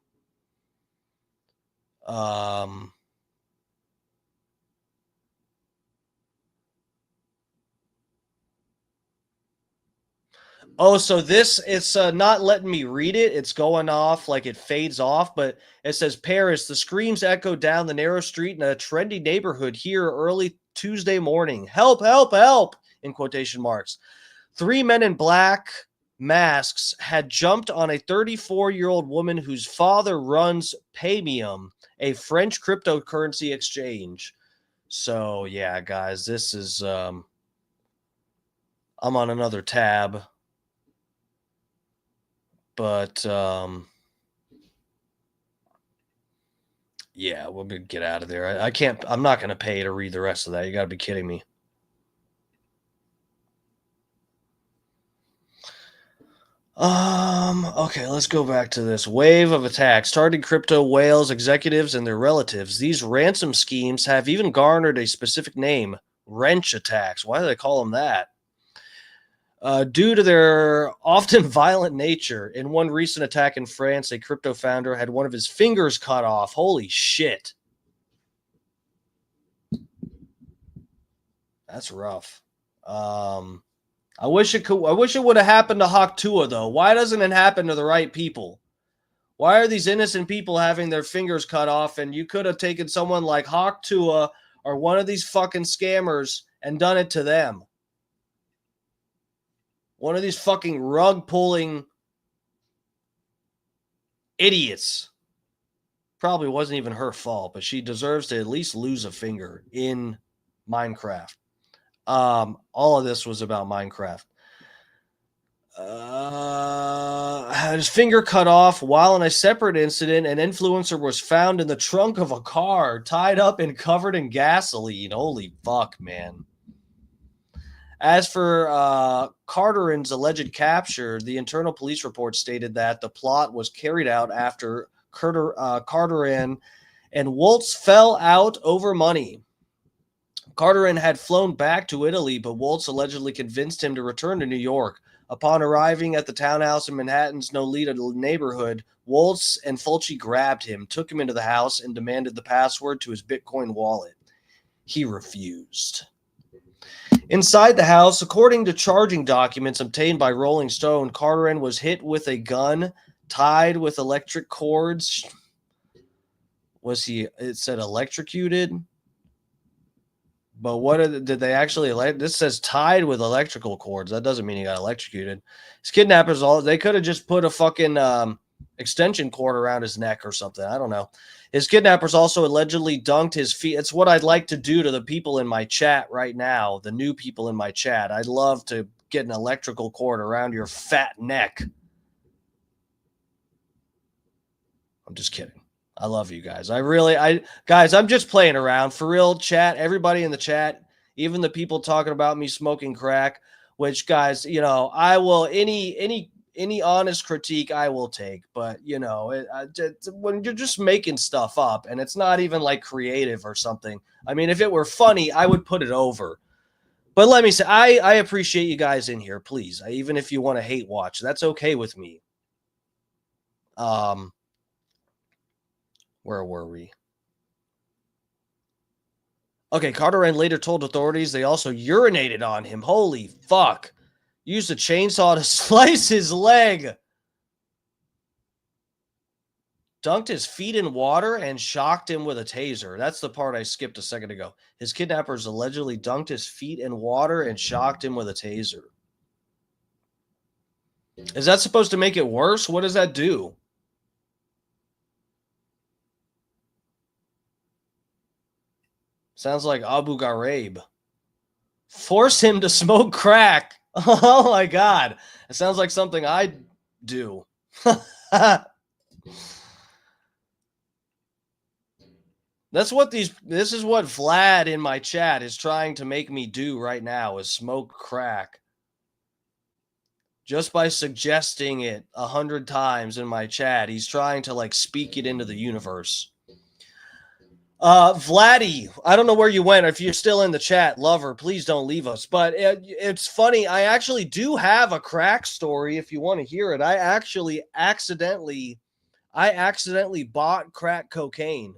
Oh, so this, it's not letting me read it. It's going off, like it fades off, but it says Paris. The screams echo down the narrow street in a trendy neighborhood here early Tuesday morning. Help, help, help, in quotation marks. 3 men in black masks had jumped on a 34-year-old woman whose father runs Paymium, a French cryptocurrency exchange. So, yeah, guys, this is, I'm on another tab. But yeah, we'll get out of there. I can't. I'm not going to pay to read the rest of that. You got to be kidding me. Okay, let's go back to this. Wave of attacks targeting crypto whales, executives, and their relatives. These ransom schemes have even garnered a specific name: wrench attacks. Why do they call them that? Due to their often violent nature. In one recent attack in France, a crypto founder had one of his fingers cut off. Holy shit. That's rough. I wish it would have happened to Hawk Tuah, though. Why doesn't it happen to the right people? Why are these innocent people having their fingers cut off? And you could have taken someone like Hawk Tuah or one of these fucking scammers and done it to them. One of these fucking rug-pulling idiots. Probably wasn't even her fault, but she deserves to at least lose a finger in Minecraft. All of this was about Minecraft. Had his finger cut off while in a separate incident. An influencer was found in the trunk of a car, tied up and covered in gasoline. Holy fuck, man. As for Carteran's alleged capture, the internal police report stated that the plot was carried out after Carteran and Waltz fell out over money. Carteran had flown back to Italy, but Waltz allegedly convinced him to return to New York. Upon arriving at the townhouse in Manhattan's Nolita neighborhood, Waltz and Fulci grabbed him, took him into the house, and demanded the password to his Bitcoin wallet. He refused. Inside the house, according to charging documents obtained by Rolling Stone, Carteran was hit with a gun tied with electric cords. Was he, it said electrocuted? But what did they actually, this says tied with electrical cords. That doesn't mean he got electrocuted. His kidnappers, they could have just put a fucking extension cord around his neck or something. I don't know. His kidnappers also allegedly dunked his feet. It's what I'd like to do to the people in my chat right now, the new people in my chat. I'd love to get an electrical cord around your fat neck. I'm just kidding. I love you guys. Guys, I'm just playing around. For real, chat, everybody in the chat, even the people talking about me smoking crack, which, guys, you know, I will, any honest critique I will take, but, you know, when you're just making stuff up and it's not even like creative or something, I mean, if it were funny, I would put it over. But let me say, I appreciate you guys in here, please. Even if you want to hate watch, that's okay with me. Where were we? Okay, Carteran later told authorities they also urinated on him. Holy fuck. Used a chainsaw to slice his leg. Dunked his feet in water and shocked him with a taser. That's the part I skipped a second ago. His kidnappers allegedly dunked his feet in water and shocked him with a taser. Is that supposed to make it worse? What does that do? Sounds like Abu Ghraib. Force him to smoke crack. Oh my God. It sounds like something I'd do. This is what Vlad in my chat is trying to make me do right now, is smoke crack. Just by suggesting it 100 times in my chat, he's trying to like speak it into the universe. Vladdy, I don't know where you went. If you're still in the chat, lover, please don't leave us. But it's funny. I actually do have a crack story if you want to hear it. I actually accidentally bought crack cocaine.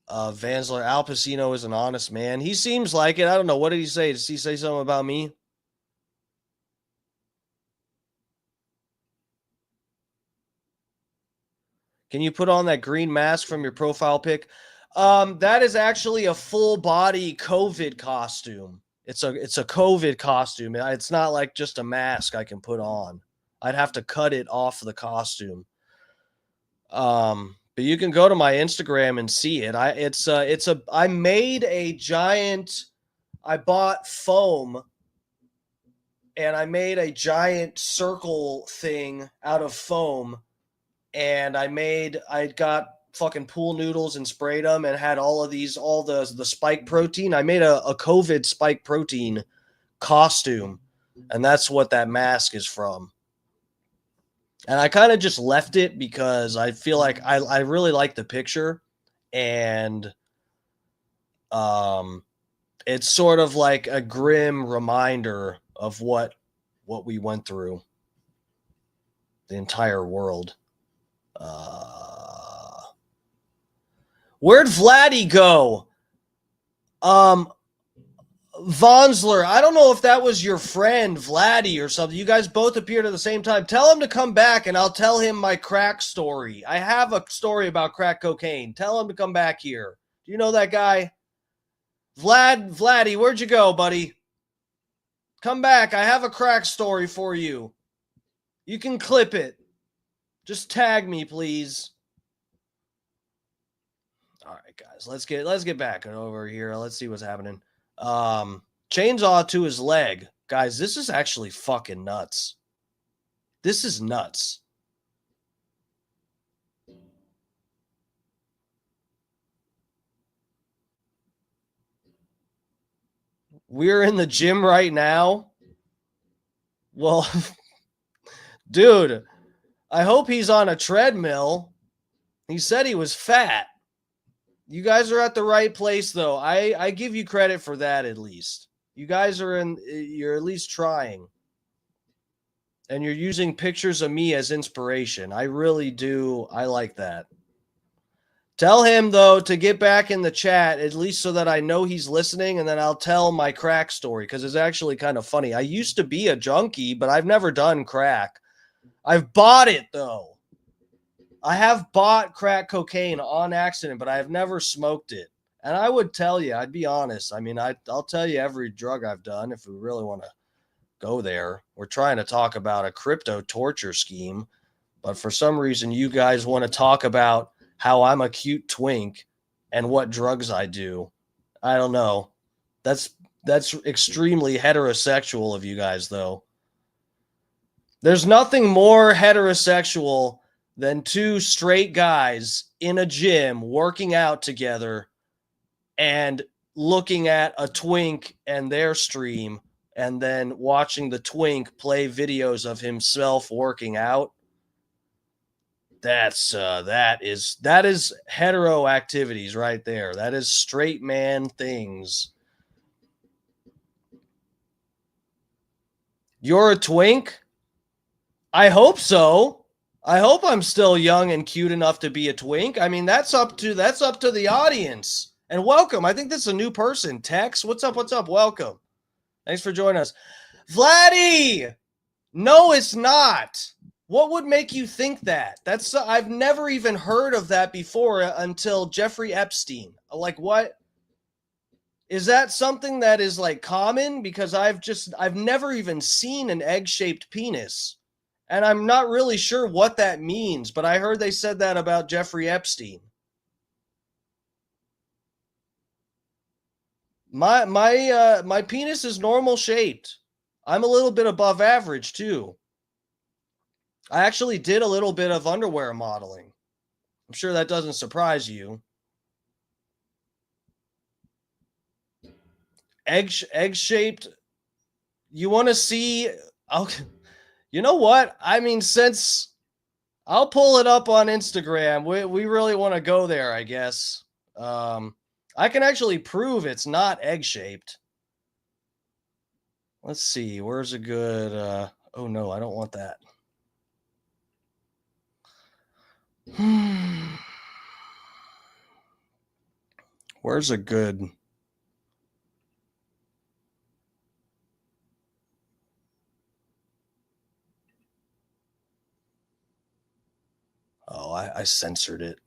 Vansler, Al Pacino is an honest man. He seems like it. I don't know. What did he say? Did he say something about me? Can you put on that green mask from your profile pic? That is actually a full body COVID costume. It's a COVID costume. It's not like just a mask I can put on. I'd have to cut it off the costume. But you can go to my Instagram and see it. I made a giant, I bought foam and I made a giant circle thing out of foam, and I got fucking pool noodles and sprayed them and had all the spike protein. I made a COVID spike protein costume, and that's what that mask is from. And I kind of just left it because I feel like I really like the picture, and it's sort of like a grim reminder of what we went through, the entire world. Where'd Vladdy go? Vansler, I don't know if that was your friend Vladdy or something. You guys both appeared at the same time. Tell him to come back and I'll tell him my crack story. I have a story about crack cocaine. Tell him to come back here. Do you know that guy? Vladdy, where'd you go, buddy? Come back. I have a crack story for you. You can clip it. Just tag me, please. All right, guys. Let's get back over here. Let's see what's happening. Chainsaw to his leg. Guys, this is actually fucking nuts. This is nuts. We're in the gym right now. Well, dude, I hope he's on a treadmill. He said he was fat. You guys are at the right place, though. I give you credit for that, at least. You guys you're at least trying. And you're using pictures of me as inspiration. I really do. I like that. Tell him, though, to get back in the chat, at least so that I know he's listening, and then I'll tell my crack story, because it's actually kind of funny. I used to be a junkie, but I've never done crack. I've bought it, though. I have bought crack cocaine on accident, but I have never smoked it. And I would tell you, I'd be honest. I mean, I'll tell you every drug I've done if we really want to go there. We're trying to talk about a crypto torture scheme, but for some reason you guys want to talk about how I'm a cute twink and what drugs I do. I don't know. That's extremely heterosexual of you guys, though. There's nothing more heterosexual than two straight guys in a gym working out together and looking at a twink and their stream and then watching the twink play videos of himself working out. That is hetero activities right there. That is straight man things. You're a twink? I hope so. I hope I'm still young and cute enough to be a twink. I mean, that's up to the audience. And welcome. I think this is a new person. Tex, what's up? What's up? Welcome. Thanks for joining us. Vladdy! No, it's not. What would make you think that? I've never even heard of that before until Jeffrey Epstein. Like, what? Is that something that is like common? Because I've never even seen an egg-shaped penis. And I'm not really sure what that means, but I heard they said that about Jeffrey Epstein. My penis is normal shaped. I'm a little bit above average too. I actually did a little bit of underwear modeling. I'm sure that doesn't surprise you. Egg-shaped. You want to see? You know what? I mean, since I'll pull it up on Instagram, we really want to go there, I guess. I can actually prove it's not egg-shaped. Let's see. Where's a good... oh, no, I don't want that. Where's a good... Oh, I censored it.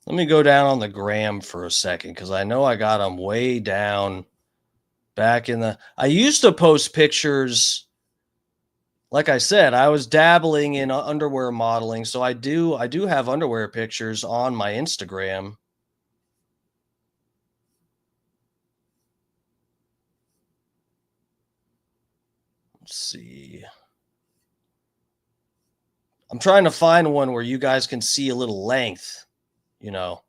Let me go down on the gram for a second, because I know I got them way down back in the... I used to post pictures. Like I said, I was dabbling in underwear modeling, so I do have underwear pictures on my Instagram. Let's see. I'm trying to find one where you guys can see a little length. You know,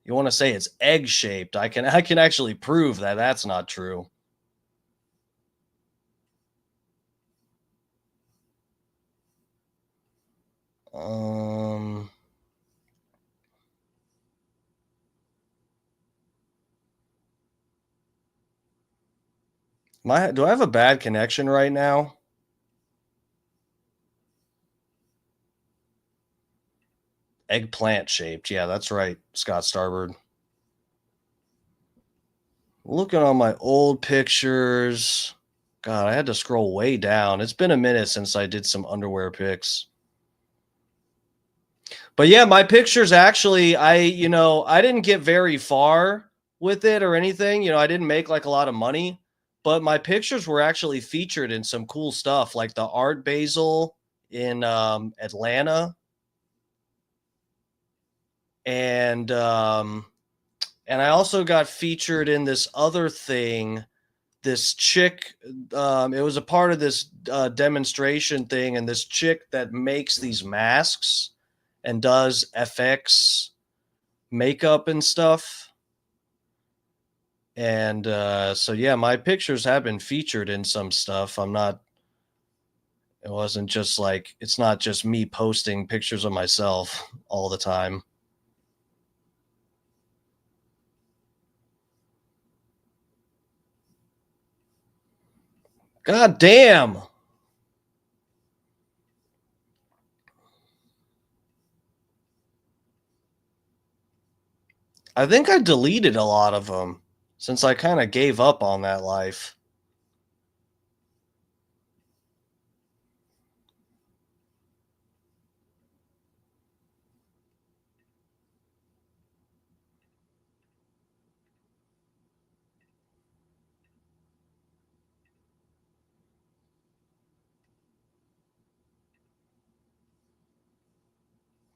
you want to say it's egg shaped. I can actually prove that that's not true. Do I have a bad connection right now? Eggplant shaped. Yeah, that's right, Scott Starbird. Looking on my old pictures. God, I had to scroll way down. It's been a minute since I did some underwear pics. But yeah, my pictures actually, I didn't get very far with it or anything. I didn't make like a lot of money, but my pictures were actually featured in some cool stuff like the Art Basel in Atlanta. And I also got featured in this other thing. This chick, it was a part of this demonstration thing, and this chick that makes these masks and does FX makeup and stuff. And so, yeah, my pictures have been featured in some stuff. It wasn't just like, it's not just me posting pictures of myself all the time. God damn. I think I deleted a lot of them since I kind of gave up on that life.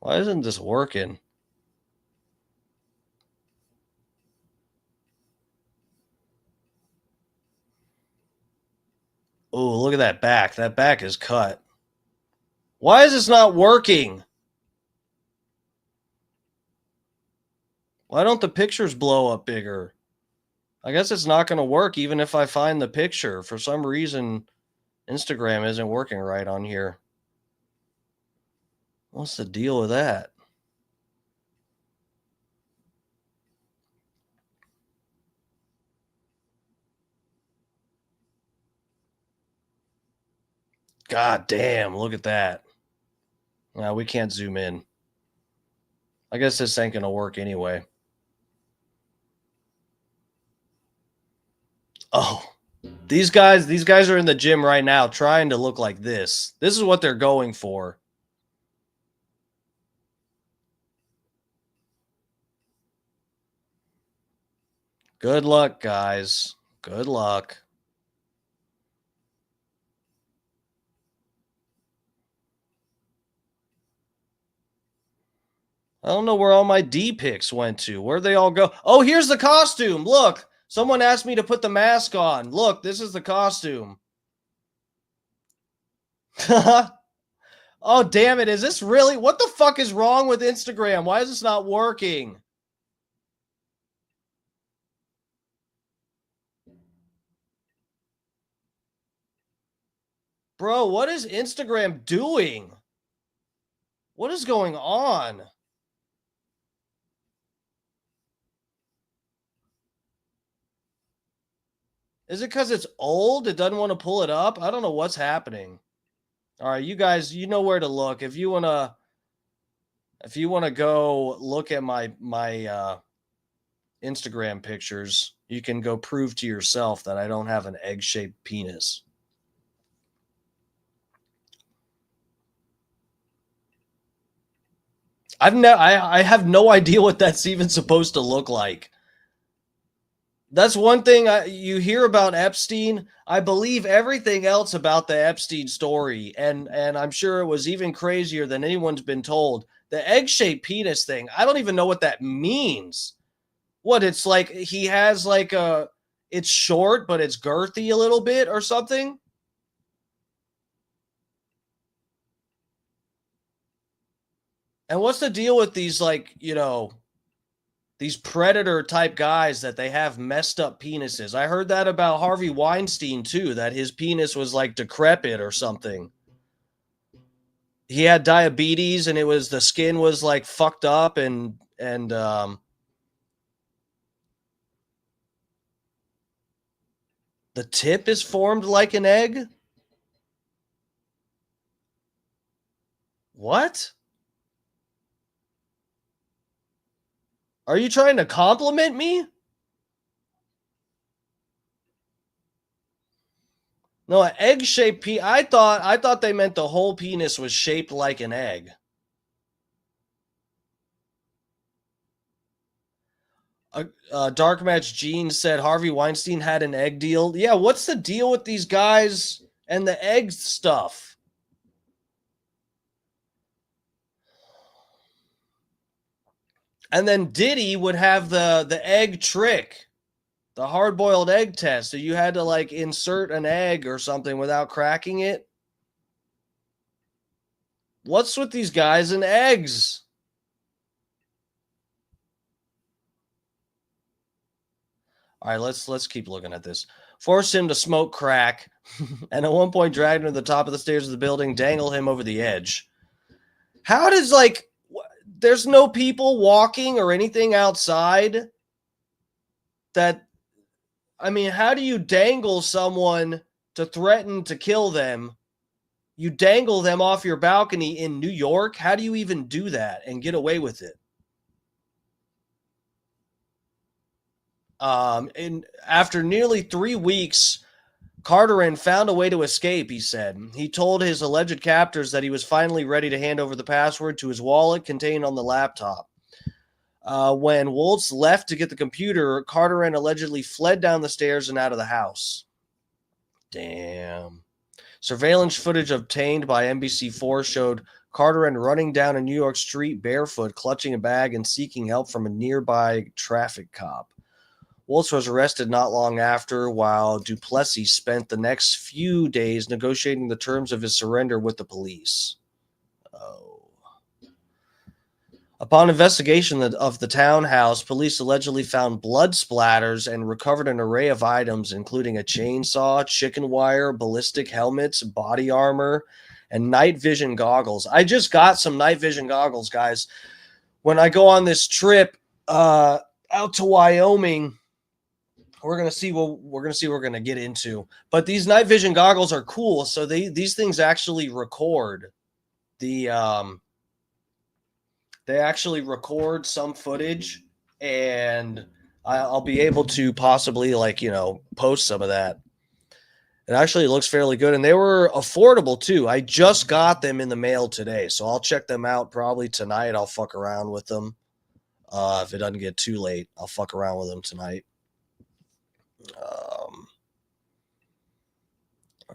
Why isn't this working? Oh, look at that back. That back is cut. Why is this not working? Why don't the pictures blow up bigger? I guess it's not going to work even if I find the picture. For some reason, Instagram isn't working right on here. What's the deal with that? God damn, look at that. Now we can't zoom in. I guess this ain't going to work anyway. Oh, these guys are in the gym right now trying to look like this. This is what they're going for. Good luck, guys. Good luck. I don't know where all my D pics went to. Where'd they all go? Oh, here's the costume. Look, someone asked me to put the mask on. Look, this is the costume. Oh, damn it. Is this really? What the fuck is wrong with Instagram? Why is this not working? Bro, what is Instagram doing? What is going on? Is it because it's old? It doesn't want to pull it up? I don't know what's happening. All right, you guys, you know where to look. If you wanna go look at my Instagram pictures, you can go prove to yourself that I don't have an egg-shaped penis. I have no idea what that's even supposed to look like. That's one thing you hear about Epstein. I believe everything else about the Epstein story, and I'm sure it was even crazier than anyone's been told. The egg-shaped penis thing, I don't even know what that means. What, it's like he has like it's short, but it's girthy a little bit or something? And what's the deal with these, like, you know, these predator type guys that they have messed up penises? I heard that about Harvey Weinstein too, that his penis was like decrepit or something. He had diabetes and the skin was like fucked up and the tip is formed like an egg? What? Are you trying to compliment me? No, an egg-shaped penis. I thought they meant the whole penis was shaped like an egg. Dark Match Gene said Harvey Weinstein had an egg deal. Yeah, what's the deal with these guys and the egg stuff? And then Diddy would have the egg trick, the hard-boiled egg test. So you had to like insert an egg or something without cracking it. What's with these guys and eggs? All right, let's keep looking at this. Forced him to smoke crack, and at one point dragged him to the top of the stairs of the building, dangle him over the edge. How does, like, there's no people walking or anything outside that, I mean, how do you dangle someone to threaten to kill them? You dangle them off your balcony in New York? How do you even do that and get away with it? And after nearly 3 weeks, Carterin found a way to escape, he said. He told his alleged captors that he was finally ready to hand over the password to his wallet contained on the laptop. When Woltz left to get the computer, Carterin allegedly fled down the stairs and out of the house. Damn. Surveillance footage obtained by NBC4 showed Carterin running down a New York street barefoot, clutching a bag and seeking help from a nearby traffic cop. Woltz was arrested not long after, while Duplessis spent the next few days negotiating the terms of his surrender with the police. Oh. Upon investigation of the townhouse, police allegedly found blood splatters and recovered an array of items, including a chainsaw, chicken wire, ballistic helmets, body armor, and night vision goggles. I just got some night vision goggles, guys. When I go on this trip out to Wyoming, we're gonna see what we're gonna get into. But these night vision goggles are cool. So these things actually record they actually record some footage, and I'll be able to possibly, like, you know, post some of that. It actually looks fairly good, and they were affordable too. I just got them in the mail today, so I'll check them out probably tonight. I'll fuck around with them. If it doesn't get too late, I'll fuck around with them tonight. All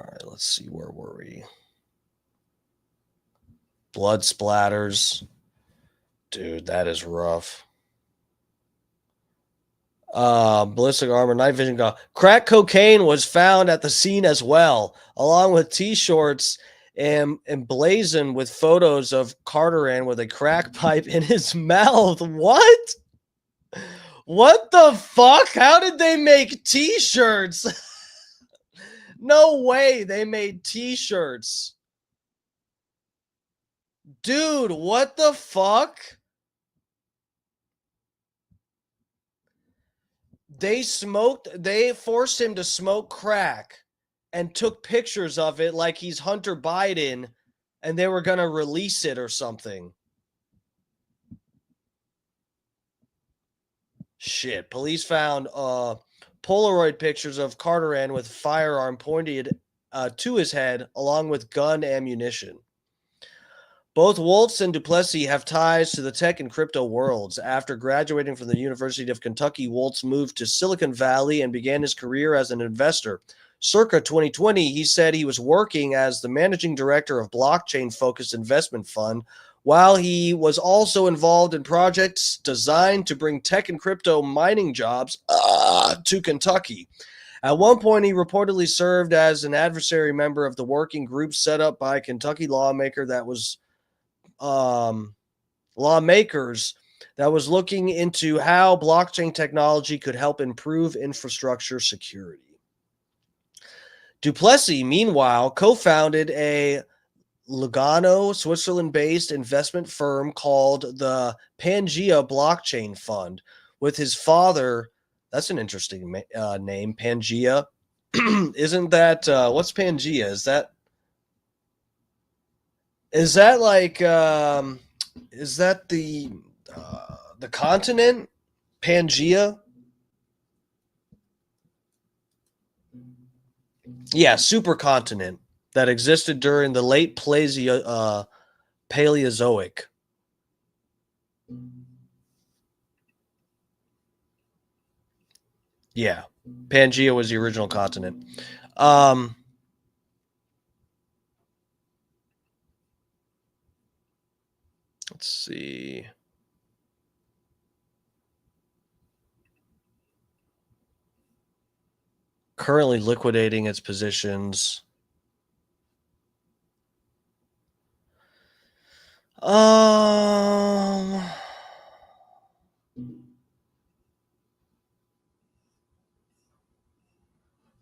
right, let's see, where were we? Blood splatters. Dude, that is rough. Ballistic armor, night vision gun. Crack cocaine was found at the scene as well, along with t-shirts and emblazoned with photos of Carterin with a crack pipe in his mouth. What? What the fuck? How did they make t-shirts? No way they made t-shirts. Dude, what the fuck? They forced him to smoke crack and took pictures of it like he's Hunter Biden, and they were going to release it or something. Shit. Police found Polaroid pictures of Carteran with a firearm pointed to his head, along with gun ammunition. Both Woltz and Duplessis have ties to the tech and crypto worlds. After graduating from the University of Kentucky, Woltz moved to Silicon Valley and began his career as an investor. Circa 2020, he said he was working as the managing director of blockchain-focused investment fund, while he was also involved in projects designed to bring tech and crypto mining jobs to Kentucky. At one point, he reportedly served as an adversary member of the working group set up by a Kentucky lawmakers that was looking into how blockchain technology could help improve infrastructure security. Duplessis, meanwhile, co-founded a Lugano, Switzerland-based investment firm called the Pangea Blockchain Fund with his father. That's an interesting name, Pangea. Isn't that what's Pangea? Is that like is that the continent Pangea? Yeah, supercontinent that existed during the late Paleozoic. Yeah, Pangea was the original continent. Let's see. Currently liquidating its positions.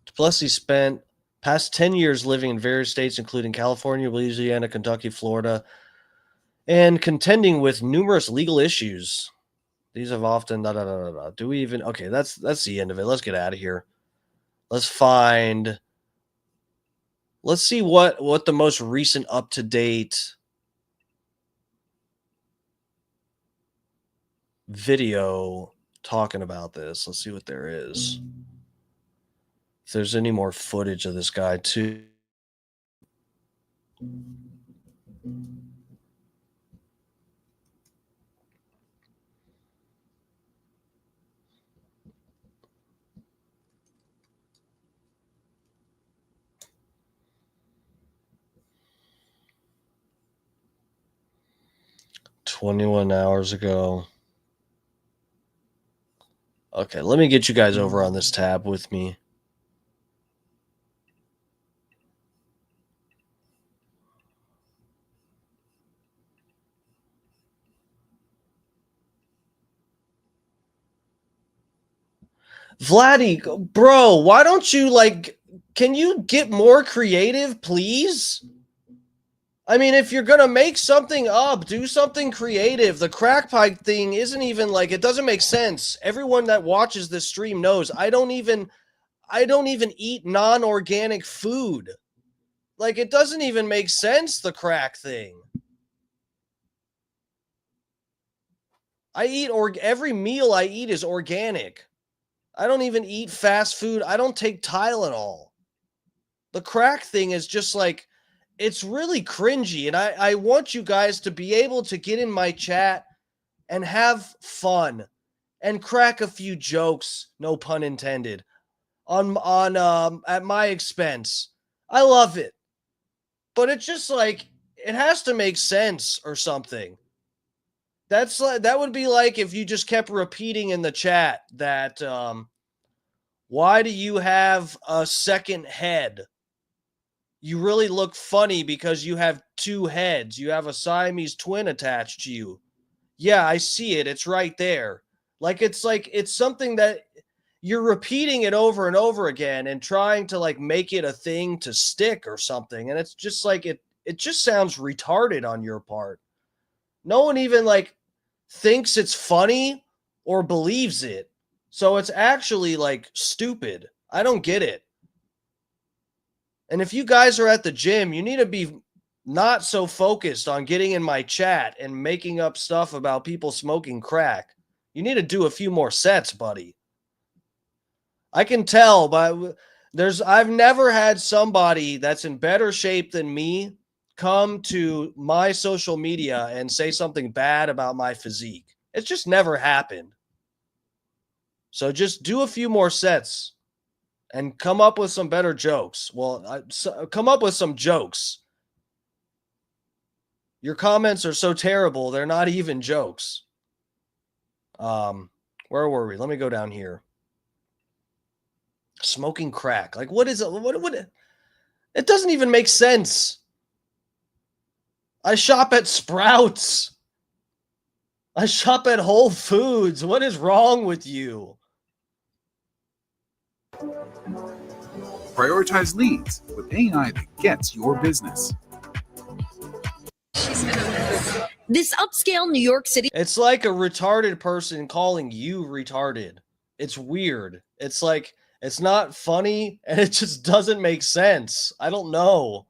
Duplessis spent past 10 years living in various states, including California, Louisiana, Kentucky, Florida, and contending with numerous legal issues. These have often Do we even okay? That's the end of it. Let's get out of here. Let's see what the most recent up-to-date video talking about this. Let's see what there is. If there's any more footage of this guy too. "21 hours ago." Okay, let me get you guys over on this tab with me. Vladdy, bro, why don't you can you get more creative, please? I mean, if you're going to make something up, do something creative. The crack pipe thing isn't even it doesn't make sense. Everyone that watches this stream knows I don't even eat non-organic food. It doesn't even make sense, the crack thing. Every meal I eat is organic. I don't even eat fast food. I don't take Tylenol. The crack thing is just it's really cringy. And I want you guys to be able to get in my chat and have fun and crack a few jokes, no pun intended, on at my expense. I love it. But it's just it has to make sense or something. That would be like if you just kept repeating in the chat that why do you have a second head? You really look funny because you have two heads. You have a Siamese twin attached to you. Yeah, I see it. It's right there. It's something that you're repeating it over and over again and trying to make it a thing to stick or something. And it's just it just sounds retarded on your part. No one even thinks it's funny or believes it. So it's actually like stupid. I don't get it. And if you guys are at the gym, you need to be not so focused on getting in my chat and making up stuff about people smoking crack. You need to do a few more sets, buddy. I can tell, but I've never had somebody that's in better shape than me come to my social media and say something bad about my physique. It's just never happened. So just do a few more sets and come up with some better jokes. Well, come up with some jokes. Your comments are so terrible, they're not even jokes. Where were we? Let me go down here. Smoking crack. Like, what is it? What it doesn't even make sense. I shop at Sprouts. I shop at Whole Foods. What is wrong with you? Prioritize leads with AI that gets your business. This upscale New York City. It's like a retarded person calling you retarded. It's weird. It's like, it's not funny and it just doesn't make sense. I don't know.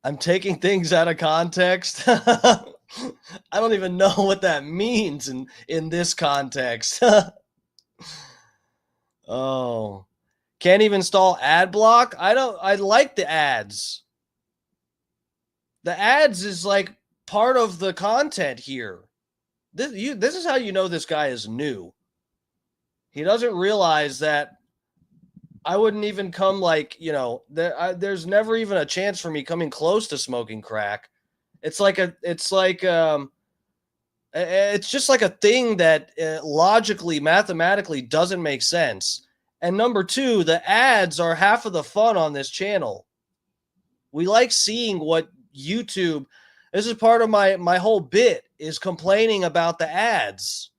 I'm taking things out of context. I don't even know what that means in this context. Oh. Can't even install ad block? I like the ads. The ads is like part of the content here. This is how you know this guy is new. He doesn't realize that I wouldn't even come like, you know, there's never even a chance for me coming close to smoking crack. It's just like a thing that logically, mathematically doesn't make sense. And number two, the ads are half of the fun on this channel. We like seeing what YouTube, this is part of my whole bit, is complaining about the ads.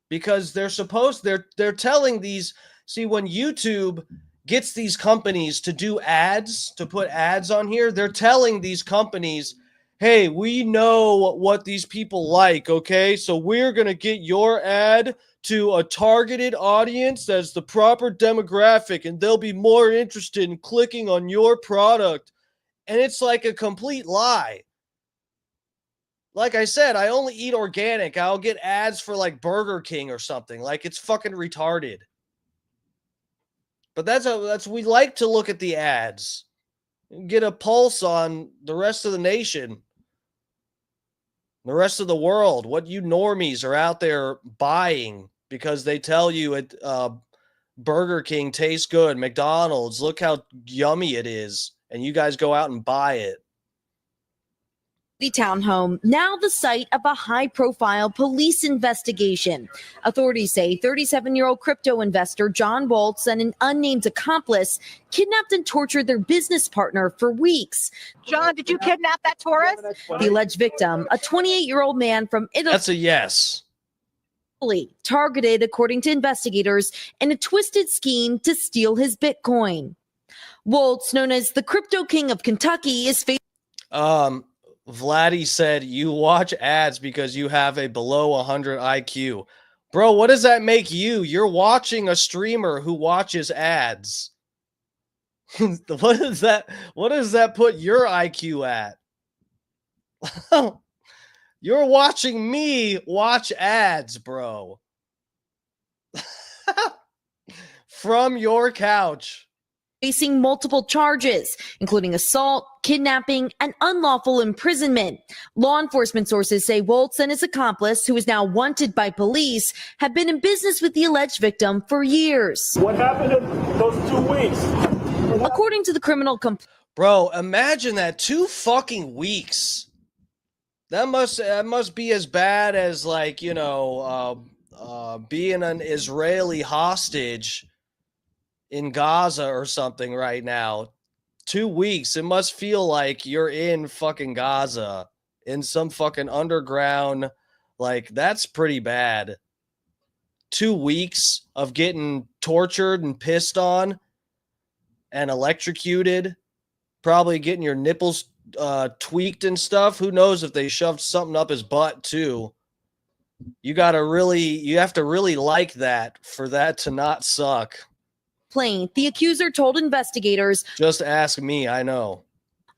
Because they're telling these, see, when YouTube gets these companies to do ads, to put ads on here, they're telling these companies, hey, we know what these people like, okay? So we're going to get your ad to a targeted audience that's the proper demographic, and they'll be more interested in clicking on your product. And it's like a complete lie. Like I said, I only eat organic. I'll get ads for like Burger King or something. Like, it's fucking retarded. But that's we like to look at the ads and get a pulse on the rest of the nation, the rest of the world, what you normies are out there buying because they tell you it Burger King tastes good, McDonald's, look how yummy it is, and you guys go out and buy it. Townhome, now the site of a high-profile police investigation. Authorities say 37-year-old crypto investor John Waltz and an unnamed accomplice kidnapped and tortured their business partner for weeks. John, did you kidnap that tourist? The alleged victim, a 28-year-old man from Italy. That's a yes. Targeted, according to investigators, in a twisted scheme to steal his Bitcoin. Waltz, known as the Crypto King of Kentucky, is facing Vladdy said, you watch ads because you have a below 100 IQ. Bro, what does that make you? You're watching a streamer who watches ads. What does that put your IQ at? You're watching me watch ads, bro. From your couch. Facing multiple charges, including assault, kidnapping, and unlawful imprisonment. Law enforcement sources say Waltz and his accomplice, who is now wanted by police, have been in business with the alleged victim for years. What happened in those 2 weeks? According to the criminal complaint. Bro, imagine that, 2 fucking weeks. That must be as bad as, like, you know, being an Israeli hostage in Gaza or something right now. 2 weeks. It must feel like you're in fucking Gaza in some fucking underground. Like, that's pretty bad. 2 weeks of getting tortured and pissed on and electrocuted, probably getting your nipples tweaked and stuff. Who knows if they shoved something up his butt too. You have to really like that for that to not suck. The accuser told investigators, just ask me, I know.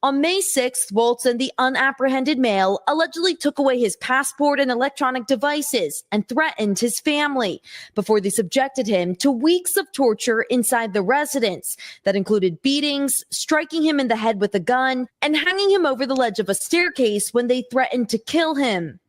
On May 6th, Waltz and the unapprehended male allegedly took away his passport and electronic devices and threatened his family before they subjected him to weeks of torture inside the residence that included beatings, striking him in the head with a gun, and hanging him over the ledge of a staircase when they threatened to kill him.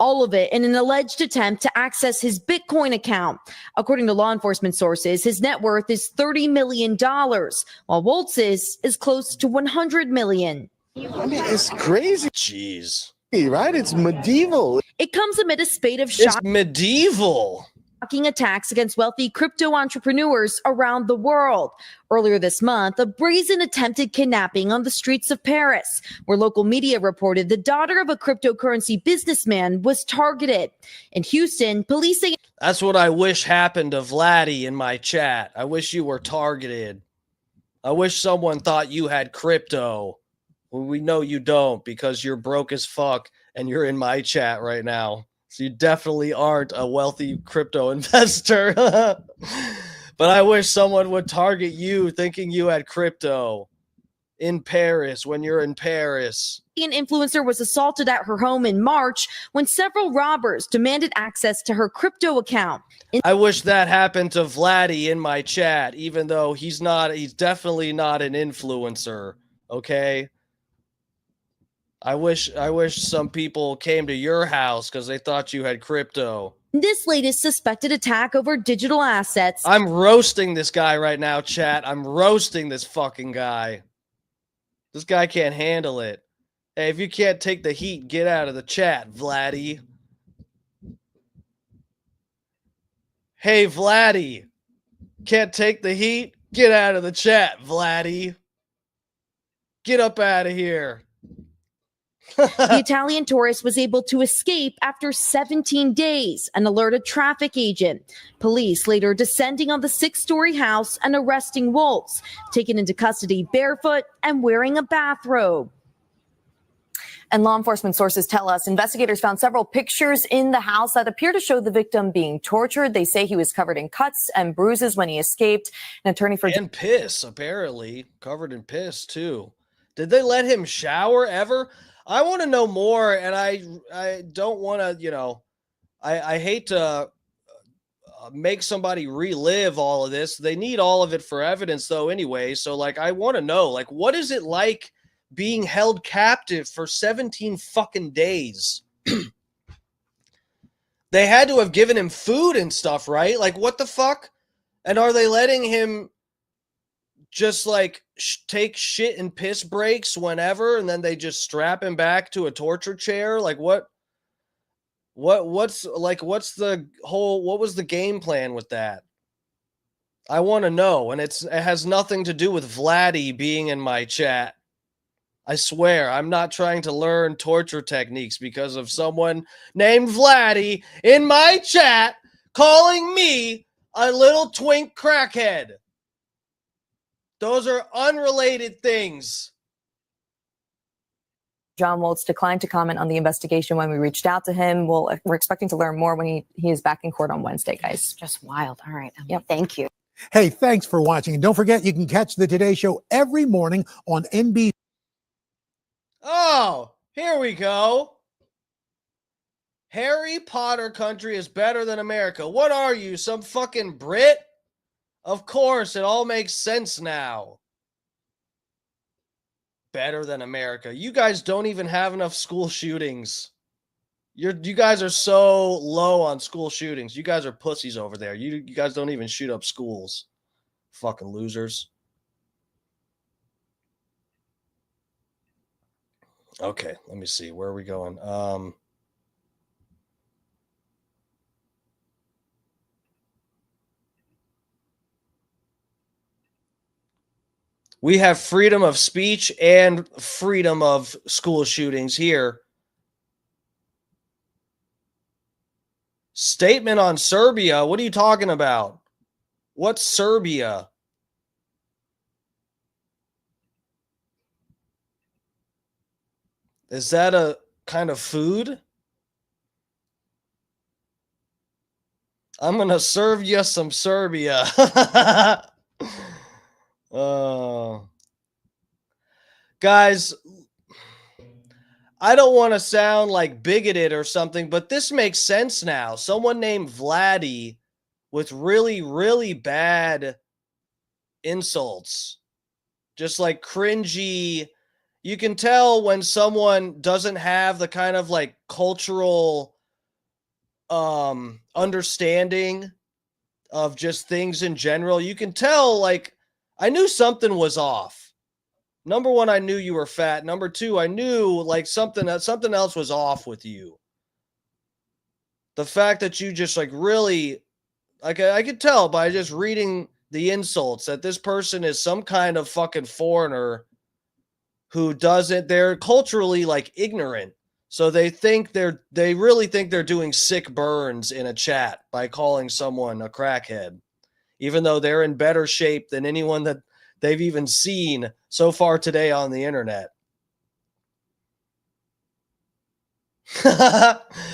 All of it in an alleged attempt to access his Bitcoin account. According to law enforcement sources, his net worth is $30 million, while Waltz's is close to $100 million. I mean, it's crazy. Jeez. Right? It's medieval. It comes amid a spate of It's medieval. shocking attacks against wealthy crypto entrepreneurs around the world. Earlier this month, a brazen attempted kidnapping on the streets of Paris, where local media reported the daughter of a cryptocurrency businessman was targeted. In Houston, police say that's what I wish happened to Vladdy in my chat. I wish you were targeted. I wish someone thought you had crypto. Well, we know you don't because you're broke as fuck and you're in my chat right now. So you definitely aren't a wealthy crypto investor. But I wish someone would target you thinking you had crypto in Paris when you're in Paris. An influencer was assaulted at her home in March when several robbers demanded access to her crypto account. I wish that happened to Vladdy in my chat, even though he's definitely not an influencer. Okay. I wish some people came to your house because they thought you had crypto. This latest suspected attack over digital assets. I'm roasting this guy right now, chat. I'm roasting this fucking guy. This guy can't handle it. Hey, if you can't take the heat, get out of the chat, Vladdy. Hey, Vladdy. Can't take the heat? Get out of the chat, Vladdy. Get up out of here. The Italian tourist was able to escape after 17 days and alert a traffic agent. Police later descending on the 6-story house and arresting Waltz, taken into custody barefoot and wearing a bathrobe. And law enforcement sources tell us investigators found several pictures in the house that appear to show the victim being tortured. They say he was covered in cuts and bruises when he escaped. An attorney for and piss, apparently covered in piss too. Did they let him shower ever? I want to know more, and I don't want to, I hate to make somebody relive all of this. They need all of it for evidence, though, anyway. So, I want to know, what is it like being held captive for 17 fucking days? They had to have given him food and stuff, right? What the fuck? And are they letting him just take shit and piss breaks whenever, and then they just strap him back to a torture chair? What was the game plan with that? I want to know. And it has nothing to do with Vladdy being in my chat. I swear, I'm not trying to learn torture techniques because of someone named Vladdy in my chat calling me a little twink crackhead. Those are unrelated things. John Waltz declined to comment on the investigation when we reached out to him. We're expecting to learn more when he is back in court on Wednesday, guys. Just wild. All right. Yep. Thank you. Hey, thanks for watching. And don't forget, you can catch the Today Show every morning on NBC. Oh, here we go. Harry Potter country is better than America. What are you, some fucking Brit? Of course, it all makes sense now. Better than America. You guys don't even have enough school shootings. You guys are so low on school shootings. You guys are pussies over there. You guys don't even shoot up schools. Fucking losers. Okay, let me see. Where are we going? We have freedom of speech and freedom of school shootings here. Statement on Serbia. What are you talking about? What's Serbia? Is that a kind of food? I'm going to serve you some Serbia. Guys, I don't want to sound like bigoted or something, but this makes sense now. Someone named Vladdy with really, really bad insults, just like cringy. You can tell when someone doesn't have the kind of like cultural understanding of just things in general. You can tell, like, I knew something was off. Number one, I knew you were fat. Number two, I knew like something else was off with you. The fact that you just like really, like, I could tell by just reading the insults that this person is some kind of fucking foreigner who they're culturally like ignorant. So they really think they're doing sick burns in a chat by calling someone a crackhead, even though they're in better shape than anyone that they've even seen so far today on the internet.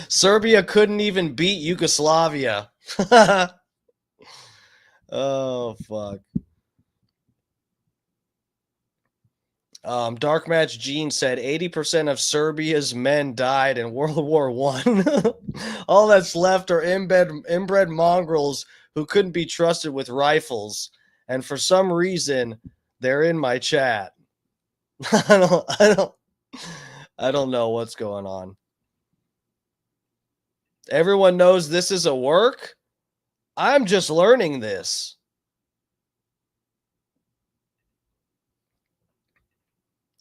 Serbia couldn't even beat Yugoslavia. Oh, fuck. Dark Match Gene said 80% of Serbia's men died in World War I. All that's left are inbred mongrels who couldn't be trusted with rifles. And for some reason, they're in my chat. I don't know what's going on. Everyone knows this is a work. I'm just learning this.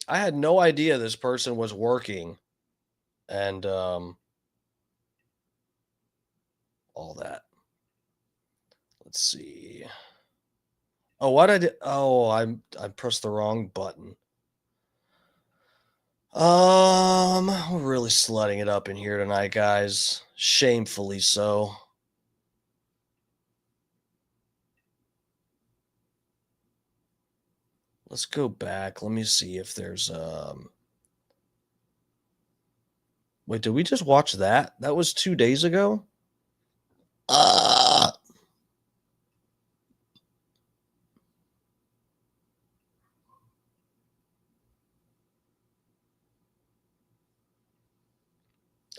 I had no idea this person was working and all that. Let's see. Oh, what I did? Oh, I pressed the wrong button. We're really slutting it up in here tonight, guys. Shamefully so. Let's go back. Let me see if there's wait, did we just watch that? That was 2 days ago?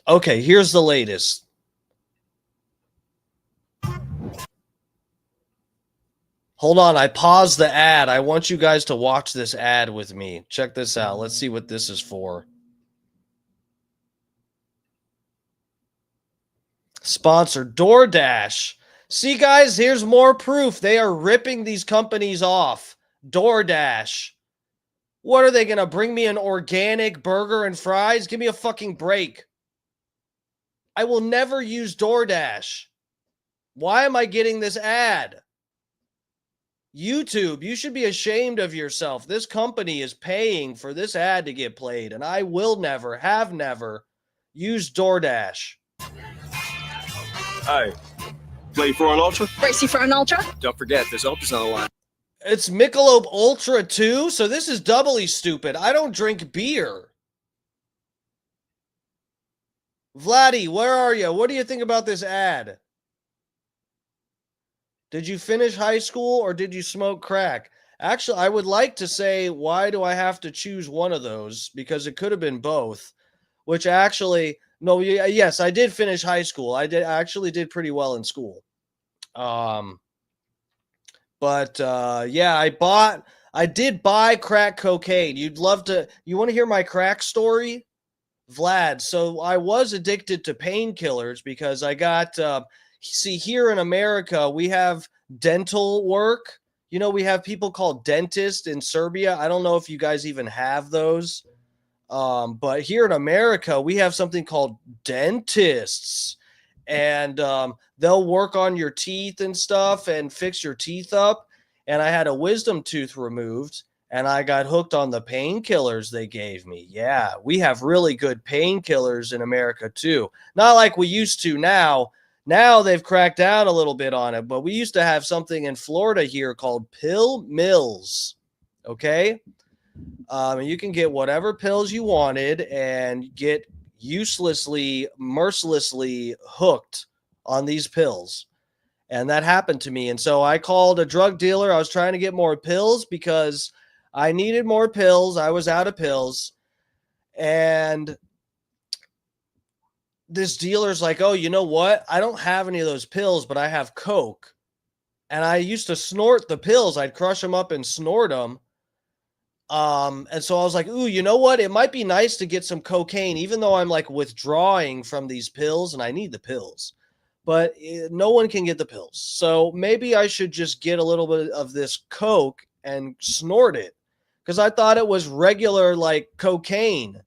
Okay, here's the latest. Hold on, I paused the ad. I want you guys to watch this ad with me. Check this out. Let's see what this is for. Sponsor DoorDash. See, guys, here's more proof. They are ripping these companies off. DoorDash. What are they going to bring me, an organic burger and fries? Give me a fucking break. I will never use DoorDash. Why am I getting this ad? YouTube, you should be ashamed of yourself. This company is paying for this ad to get played, and I will never, have never, use DoorDash. Hi. Play for an Ultra? Racing for an Ultra? Don't forget, there's Ultras on the line. It's Michelob Ultra too, so this is doubly stupid. I don't drink beer. Vladdy, where are you? What do you think about this ad? Did you finish high school or did you smoke crack? Actually, I would like to say, why do I have to choose one of those? Because it could have been both, which actually, no, yes, I did finish high school. I actually did pretty well in school. Yeah, I did buy crack cocaine. You want to hear my crack story? Vlad. So I was addicted to painkillers because I got, see, here in America, we have dental work. You know, we have people called dentists in Serbia. I don't know if you guys even have those. But here in America, we have something called dentists. And they'll work on your teeth and stuff and fix your teeth up. And I had a wisdom tooth removed. And I got hooked on the painkillers they gave me. Yeah, we have really good painkillers in America, too. Not like we used to now. Now they've cracked down a little bit on it. But we used to have something in Florida here called pill mills. Okay? You can get whatever pills you wanted and get uselessly, mercilessly hooked on these pills. And that happened to me. And so I called a drug dealer. I was trying to get more pills because I needed more pills. I was out of pills. And this dealer's like, oh, you know what? I don't have any of those pills, but I have Coke. And I used to snort the pills. I'd crush them up and snort them. And so I was like, ooh, you know what? It might be nice to get some cocaine, even though I'm like withdrawing from these pills and I need the pills. But no one can get the pills. So maybe I should just get a little bit of this Coke and snort it. Because I thought it was regular, like, cocaine.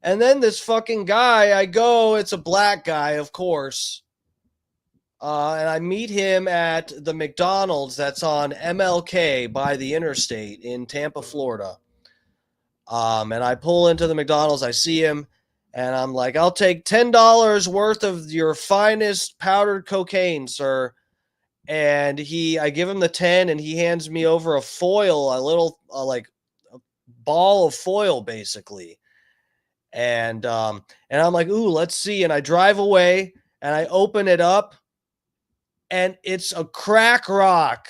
And then this fucking guy, it's a black guy, of course. And I meet him at the McDonald's that's on MLK by the interstate in Tampa, Florida. And I pull into the McDonald's, I see him, and I'm like, I'll take $10 worth of your finest powdered cocaine, sir. And I give him the 10, and he hands me over a foil, a little, like, a ball of foil, basically. And I'm like, ooh, let's see. And I drive away, and I open it up, and it's a crack rock.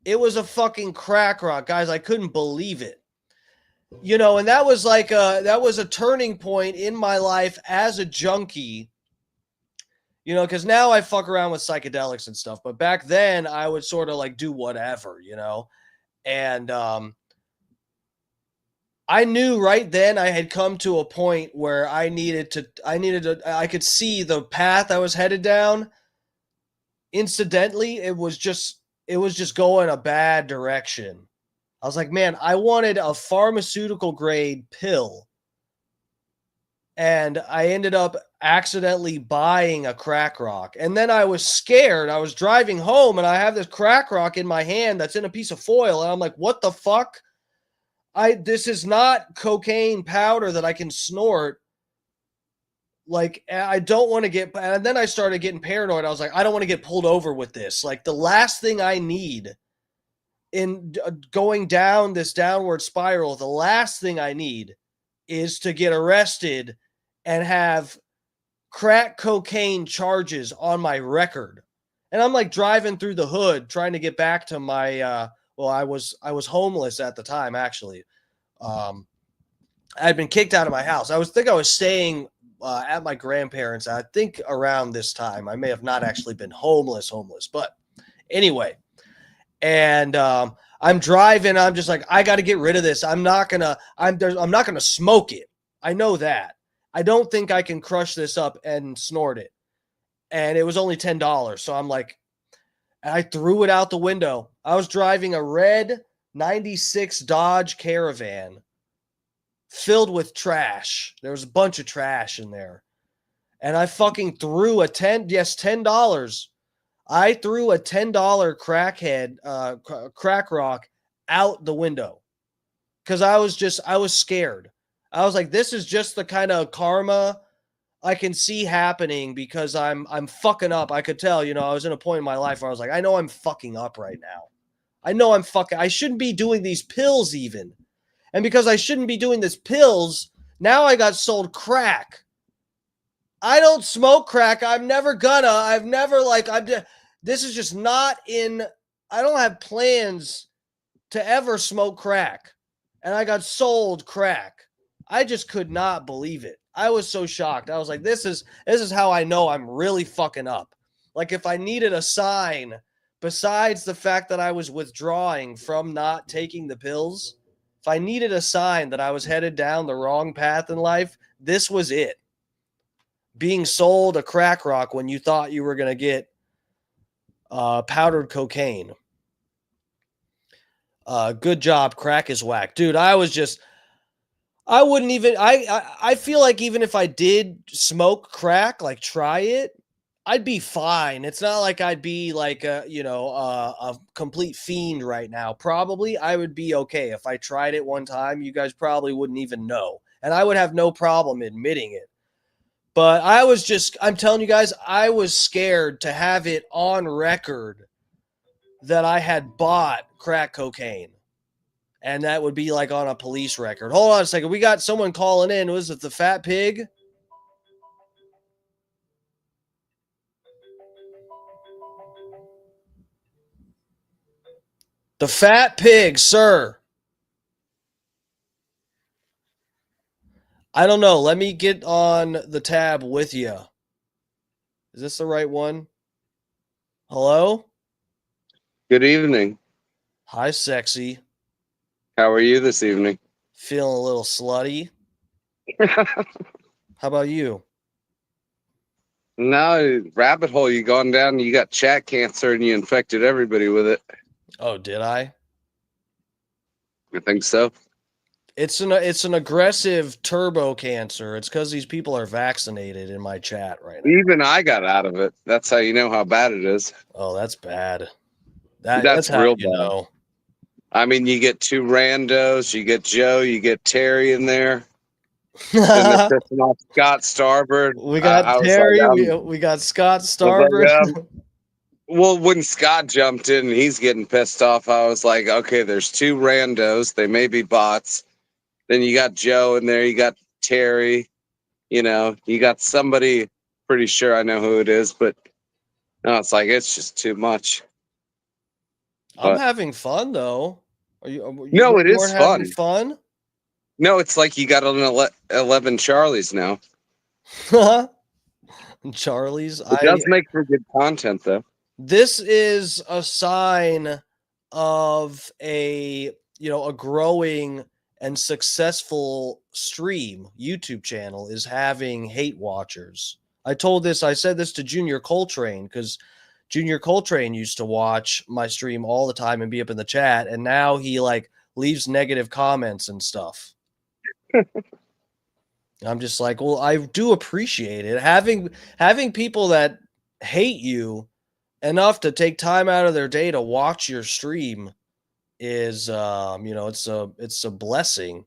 It was a fucking crack rock, guys. I couldn't believe it. You know, and that was a turning point in my life as a junkie. You know, because now I fuck around with psychedelics and stuff. But back then, I would sort of like do whatever, you know. And I knew right then I had come to a point where I could see the path I was headed down. Incidentally, it was just going a bad direction. I was like, man, I wanted a pharmaceutical grade pill. And I ended up accidentally buying a crack rock. And then I was scared. I was driving home and I have this crack rock in my hand that's in a piece of foil. And I'm like, what the fuck? This is not cocaine powder that I can snort. Like, I don't want to get, and then I started getting paranoid. I was like, I don't want to get pulled over with this. Like, the last thing I need in going down this downward spiral, the last thing I need is to get arrested and have crack cocaine charges on my record. And I'm like driving through the hood trying to get back to my, I was homeless at the time, actually. I'd been kicked out of my house. I was staying at my grandparents'. I think around this time. I may have not actually been homeless, but anyway. And I'm driving. I'm just like, I got to get rid of this. I'm not gonna smoke it. I know that. I don't think I can crush this up and snort it. And it was only $10. So I'm like, I threw it out the window. I was driving a red 96 Dodge Caravan filled with trash. There was a bunch of trash in there. And I fucking threw $10. I threw a $10 crack rock out the window. Because I was scared. I was like, this is just the kind of karma I can see happening because I'm fucking up. I could tell, I was in a point in my life where I was like, I know I'm fucking up right now. I shouldn't be doing these pills even. And because I shouldn't be doing these pills, now I got sold crack. I don't smoke crack. This is just not in, I don't have plans to ever smoke crack. And I got sold crack. I just could not believe it. I was so shocked. I was like, this is how I know I'm really fucking up. Like if I needed a sign besides the fact that I was withdrawing from not taking the pills, if I needed a sign that I was headed down the wrong path in life, this was it. Being sold a crack rock when you thought you were going to get powdered cocaine. Good job. Crack is whack. Dude, I feel like even if I did smoke crack, like try it, I'd be fine. It's not like I'd be like a complete fiend right now. Probably I would be okay. If I tried it one time, you guys probably wouldn't even know. And I would have no problem admitting it. But I'm telling you guys, I was scared to have it on record that I had bought crack cocaine. And that would be like on a police record. Hold on a second. We got someone calling in. Was it the Fat Pig? The fat pig, sir. I don't know. Let me get on the tab with you. Is this the right one? Hello? Good evening. Hi, sexy. How are you this evening? Feeling a little slutty. How about you? No, rabbit hole, you gone down, you got chat cancer and you infected everybody with it. Oh, did I? I think so. It's an aggressive turbo cancer. It's because these people are vaccinated in my chat right now. Even I got out of it. That's how you know how bad it is. Oh, that's bad. That's real how you bad. know. I mean, you get two randos, you get Joe, you get Terry in there. And they're pissing off Scott Starbird. We got Terry, we got Scott Starbird. Well, when Scott jumped in and he's getting pissed off, I was like, okay, there's two randos. They may be bots. Then you got Joe in there. You got Terry. You know, you got somebody, pretty sure I know who it is. But no, it's like, it's just too much. I'm having fun, though. No, it is having fun? No, it's like you got 11 Charlies now. Charlies? It does make for good content, though. This is a sign of a growing and successful stream YouTube channel is having hate watchers. I said this to Junior Coltrane because Junior Coltrane used to watch my stream all the time and be up in the chat, and now he leaves negative comments and stuff. I'm just like, well, I do appreciate it. Having people that hate you enough to take time out of their day to watch your stream is it's a blessing.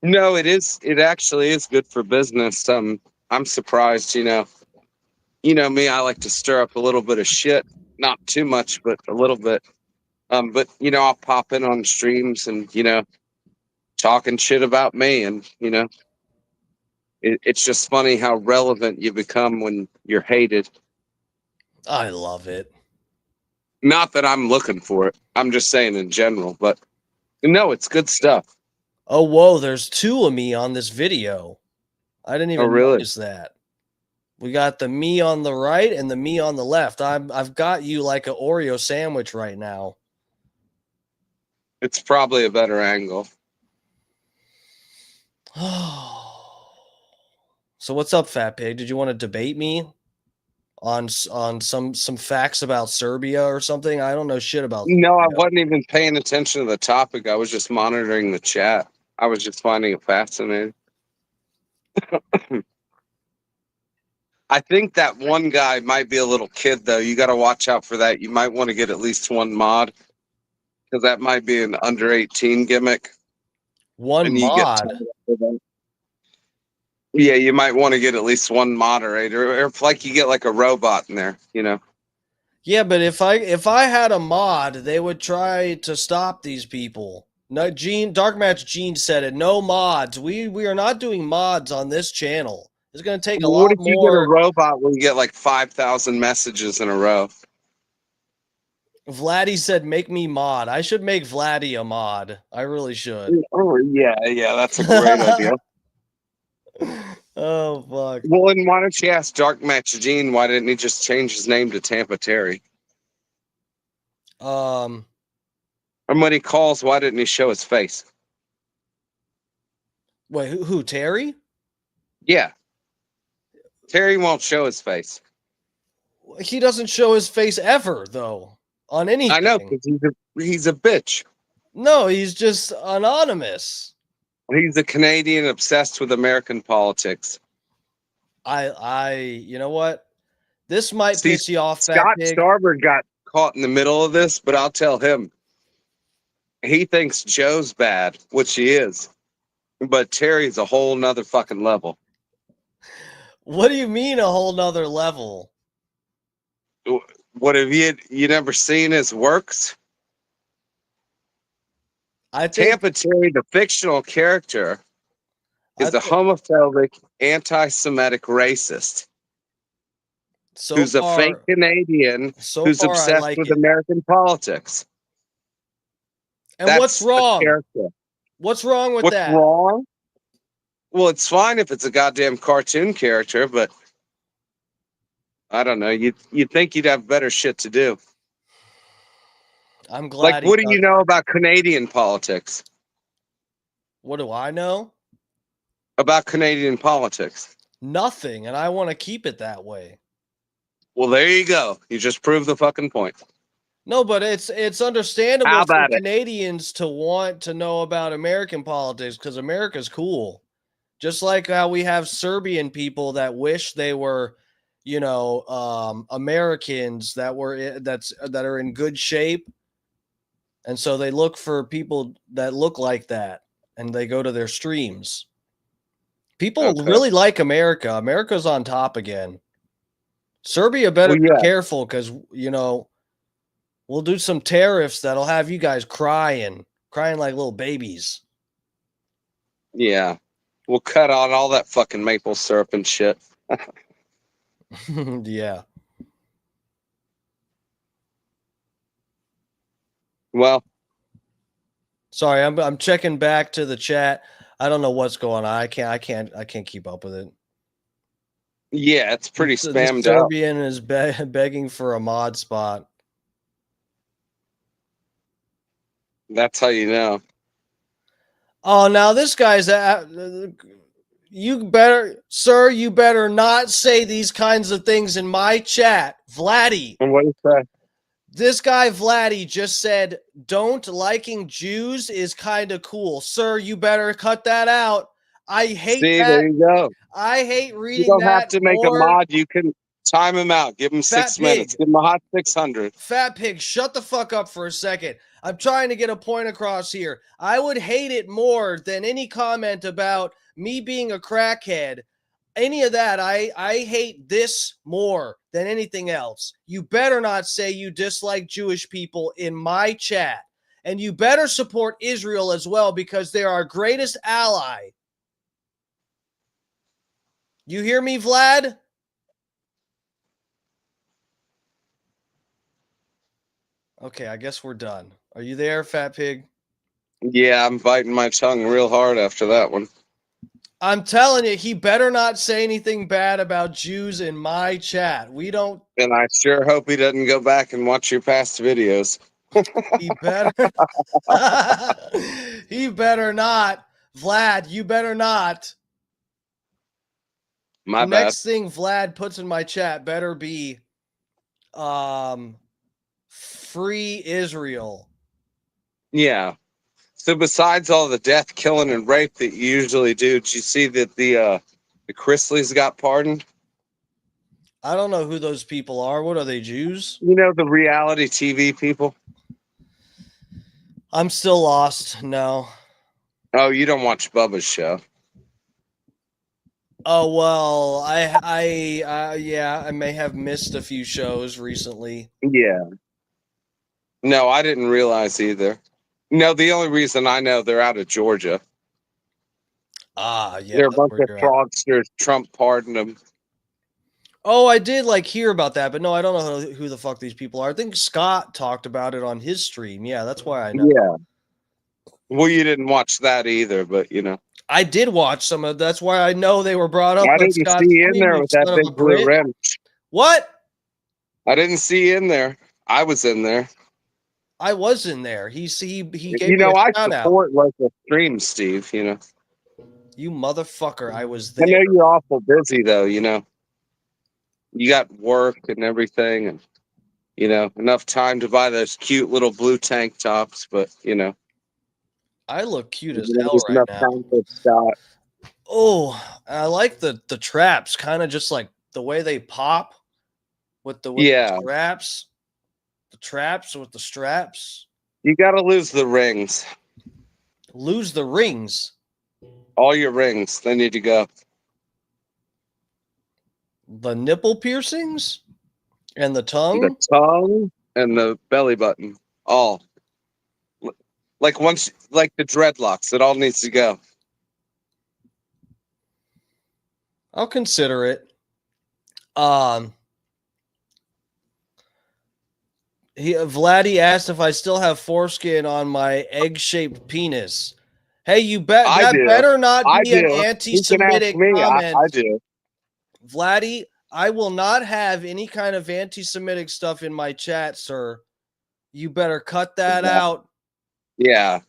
No, it is. It actually is good for business. I'm surprised, you know me, I like to stir up a little bit of shit, not too much, but a little bit. But I'll pop in on streams and talking shit about me, and it's just funny how relevant you become when you're hated. I love it. Not that I'm looking for it. I'm just saying in general, but no, it's good stuff. Oh, whoa, there's two of me on this video. I didn't even notice that. We got the me on the right and the me on the left. I've got you like an Oreo sandwich right now. It's probably a better angle. So what's up, Fat Pig? Did you want to debate me on some facts about Serbia or something? I don't know shit about Serbia. No, I wasn't even paying attention to the topic. I was just monitoring the chat. I was just finding it fascinating. I think that one guy might be a little kid, though. You got to watch out for that. You might want to get at least one mod, because that might be an under 18 gimmick. One mod? Yeah, you might want to get at least one moderator, or if you get like a robot in there, Yeah, but if I had a mod, they would try to stop these people. No, Dark Match Gene said it. No mods. We are not doing mods on this channel. It's going to take a lot more. What if you get a robot where you get like 5,000 messages in a row? Vladdy said, "Make me mod." I should make Vladdy a mod. I really should. Oh yeah, that's a great idea. Oh fuck. Well, then why don't you ask Dark Match Gene why didn't he just change his name to Tampa Terry? And when he calls, why didn't he show his face? Wait, who Terry? Yeah. Terry won't show his face. He doesn't show his face ever, though, on anything. I know, because he's a bitch. No, he's just anonymous. He's a Canadian obsessed with American politics. You know what? This might piss you off, Scott Starbird got caught in the middle of this, but I'll tell him. He thinks Joe's bad, which he is. But Terry's a whole nother fucking level. What do you mean a whole nother level? What have you never seen his works? Tampa Terry, the fictional character, is a homophobic, anti-Semitic racist who's a fake Canadian who's obsessed with American politics. And That's what's the wrong? character. What's wrong with What's that? wrong? Well, it's fine if it's a goddamn cartoon character, but I don't know. You'd think you'd have better shit to do. I'm glad. Like, what do you know about Canadian politics? What do I know about Canadian politics? Nothing, and I want to keep it that way. Well, there you go. You just proved the fucking point. No, but it's understandable How for about it? Canadians to want to know about American politics because America's cool. Just like how we have Serbian people that wish they were, Americans that are in good shape, and so they look for people that look like that, and they go to their streams. People really like America. America's on top again. Serbia better be careful because we'll do some tariffs that'll have you guys crying like little babies. Yeah. We'll cut on all that fucking maple syrup and shit. Yeah. Well, sorry, I'm checking back to the chat. I don't know what's going on. I can't keep up with it. Yeah, it's pretty spammed the out. Serbian is begging for a mod spot. That's how you know. Oh, now this guy's you better not say these kinds of things in my chat, Vladdy. And what do you say? This guy Vladdy just said, "Don't liking Jews is kind of cool, sir. You better cut that out." I hate that. There you go. I hate reading You don't that. have to make a mod. You can time him out. Give him Fat 6 minutes. pig. Give him a hot 600. Fat pig, shut the fuck up for a second. I'm trying to get a point across here. I would hate it more than any comment about me being a crackhead. Any of that, I hate this more than anything else. You better not say you dislike Jewish people in my chat. And you better support Israel as well because they're our greatest ally. You hear me, Vlad? Okay, I guess we're done. Are you there, Fat Pig? Yeah, I'm biting my tongue real hard after that one. I'm telling you, he better not say anything bad about Jews in my chat. We don't. And I sure hope he doesn't go back and watch your past videos. He better. He better not. Vlad, you better not. My the bad. Next thing Vlad puts in my chat better be free Israel. Yeah. So besides all the death, killing, and rape that you usually do, did you see that the Chrisleys got pardoned? I don't know who those people are. What are they, Jews? You know, the reality TV people? I'm still lost. No. Oh, you don't watch Bubba's show? Oh, well, I may have missed a few shows recently. Yeah. No, I didn't realize either. No, the only reason I know they're out of Georgia. Ah, yeah. They're a bunch of fraudsters. Trump pardoned them. Oh, I did hear about that, but no, I don't know who the fuck these people are. I think Scott talked about it on his stream. Yeah, that's why I know. Yeah. Well, you didn't watch that either, but you know. I did watch some of. That's why I know they were brought up. I on didn't Scott's see you in stream, there you with that son of a big blue Brit. wrench. What? I didn't see you in there. I was in there. I was in there. He gave You me know, a I shout out. support local streams, Steve. You know. You motherfucker! I was there. I know you're awful busy though. You know. You got work and everything, and you know enough time to buy those cute little blue tank tops. But you know, I look cute as there's hell right enough now. time for Scott. Oh, I like the traps, kind of just like the way they pop with the straps. The traps with the straps. You got to lose the rings. Lose the rings. All your rings. They need to go. The nipple piercings and the tongue. The tongue and the belly button. All. Like the dreadlocks. It all needs to go. I'll consider it. Vladdy asked if I still have foreskin on my egg-shaped penis. Hey, you bet I that do. better not I be an do. You can ask anti-Semitic me. comment. I do. Vladdy, I will not have any kind of anti-Semitic stuff in my chat, sir. You better cut that out. Yeah.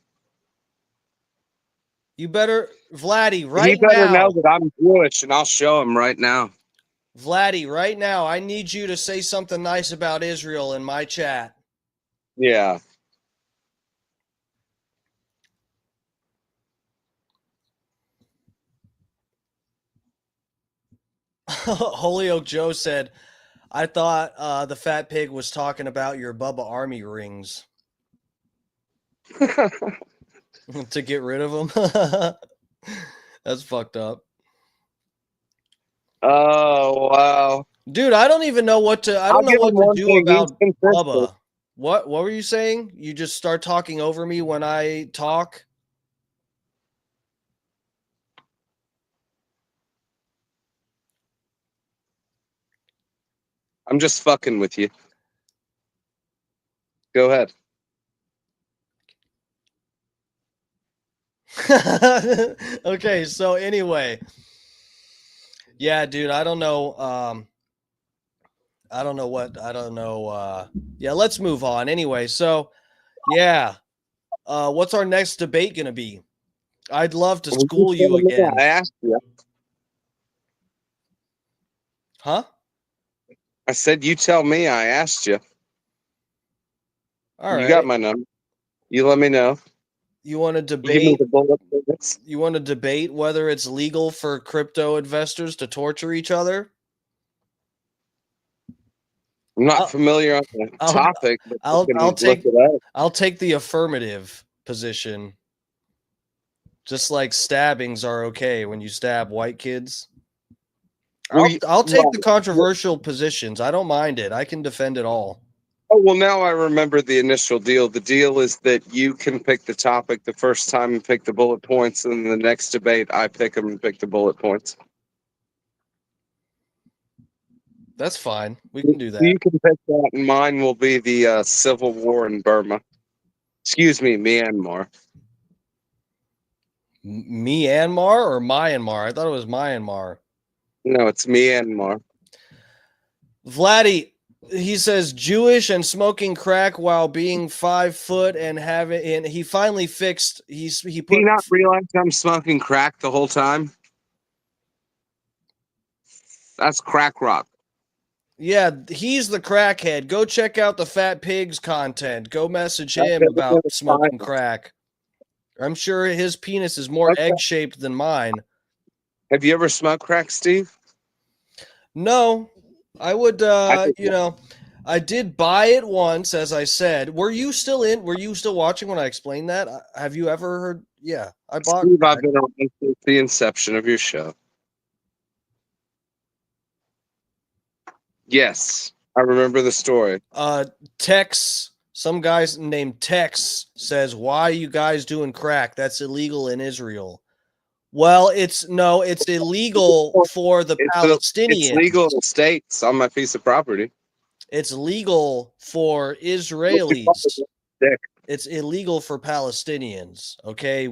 You better, Vladdy, He right better now. know that I'm Jewish, and I'll show him right now. Vladdy, right now, I need you to say something nice about Israel in my chat. Yeah. Holyoke Joe said, I thought the fat pig was talking about your Bubba Army rings. To get rid of them? That's fucked up. Oh, wow. Dude, I don't even know what to I don't know what to do about He's Bubba. What were you saying? You just start talking over me when I talk? I'm just fucking with you. Go ahead. Okay, so anyway. Yeah, dude, I don't know. I don't know. Yeah, let's move on. Anyway, so yeah. What's our next debate gonna be? I'd love to school you again. I asked you. Huh? I said, you tell me. I asked you. All right. You got my number. You let me know. You want to You give me debate? the bullet points. You want to debate whether it's legal for crypto investors to torture each other? I'm not familiar on the topic, but I'll look take it up. I'll take the affirmative position. Just like stabbings are okay when you stab white kids. I'll take the controversial positions. I don't mind it. I can defend it all. Oh, well, now I remember the initial deal. The deal is that you can pick the topic the first time and pick the bullet points, and the next debate, I pick them and pick the bullet points. That's fine. We can do that. You can pick that, and mine will be the Civil War in Burma. Excuse me, Myanmar. Myanmar or Myanmar? I thought it was Myanmar. No, it's Myanmar. Vladdy, he says Jewish and smoking crack while being 5 foot and having, and he finally fixed. He put. Do you not realize I'm smoking crack the whole time? That's crack rock. Yeah, he's the crackhead. Go check out the Fat Pigs content. Go message him about smoking crack. I'm sure his penis is more egg-shaped than mine. Have you ever smoked crack, Steve? No. I would, I did buy it once, as I said. Were you still watching when I explained that? Have you ever heard? Yeah, I bought Steve, crack. I've been on since the inception of your show. Yes, I remember the story. Tex, some guys named Tex says, "Why are you guys doing crack? That's illegal in Israel." Well, it's illegal for the Palestinians. It's legal in the States on my piece of property. It's legal for Israelis. It's illegal for Palestinians. Okay,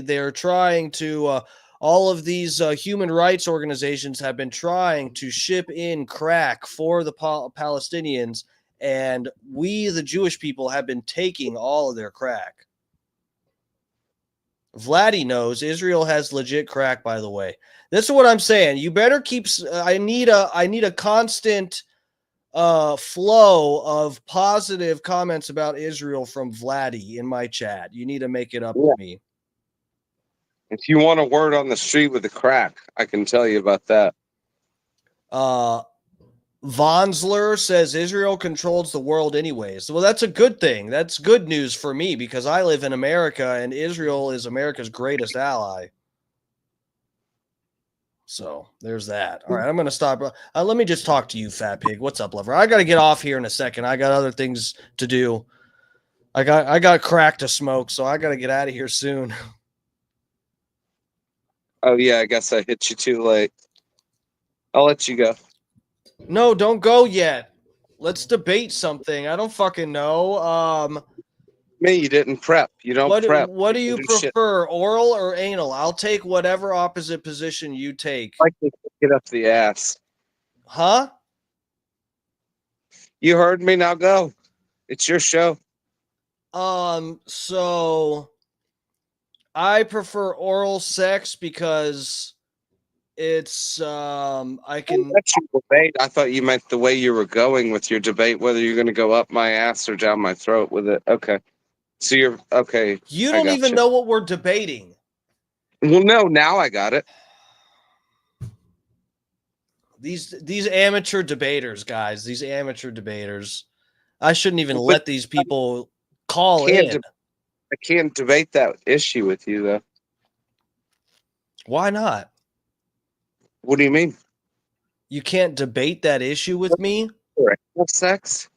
they're trying to. All of these human rights organizations have been trying to ship in crack for the Palestinians, and we, the Jewish people, have been taking all of their crack. Vladdy knows Israel has legit crack, by the way. This is what I'm saying. You better keep. I need a constant flow of positive comments about Israel from Vladdy in my chat. You need to make it up with me. If you want a word on the street with the crack, I can tell you about that. Vonsler says Israel controls the world anyways. Well, that's a good thing. That's good news for me because I live in America and Israel is America's greatest ally. So there's that. All right, I'm going to stop. Let me just talk to you, Fat Pig. What's up, lover? I got to get off here in a second. I got other things to do. I got crack to smoke, so I got to get out of here soon. Oh, yeah, I guess I hit you too late. I'll let you go. No, don't go yet. Let's debate something. I don't fucking know. Me, you didn't prep. You don't prep. What do you shit. prefer, oral or anal? I'll take whatever opposite position you take. I like to get up the ass. Huh? You heard me. Now go. It's your show. So I prefer oral sex because it's I can. That's your debate. I thought you meant the way you were going with your debate, whether you're going to go up my ass or down my throat with it. Okay. So you're okay. You don't even know what we're debating. Well, no, now I got it. These amateur debaters, guys, these amateur debaters. I shouldn't even let these people call in. I can't debate that issue with you, though. Why not? What do you mean? You can't debate that issue with me? Sex?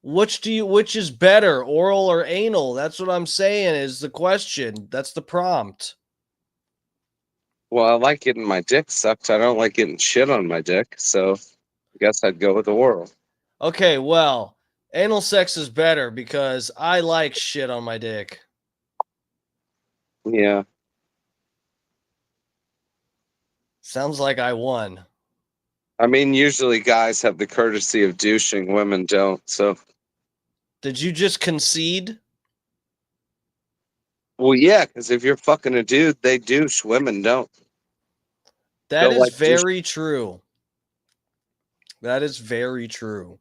Which is better, oral or anal? That's what I'm saying is the question. That's the prompt. Well, I like getting my dick sucked. I don't like getting shit on my dick, so I guess I'd go with the oral. Okay, well, anal sex is better because I like shit on my dick. Yeah. Sounds like I won. I mean, usually guys have the courtesy of douching, women don't, so. Did you just concede? Well, yeah, because if you're fucking a dude, they douche. Women don't. That is very true. That is very true.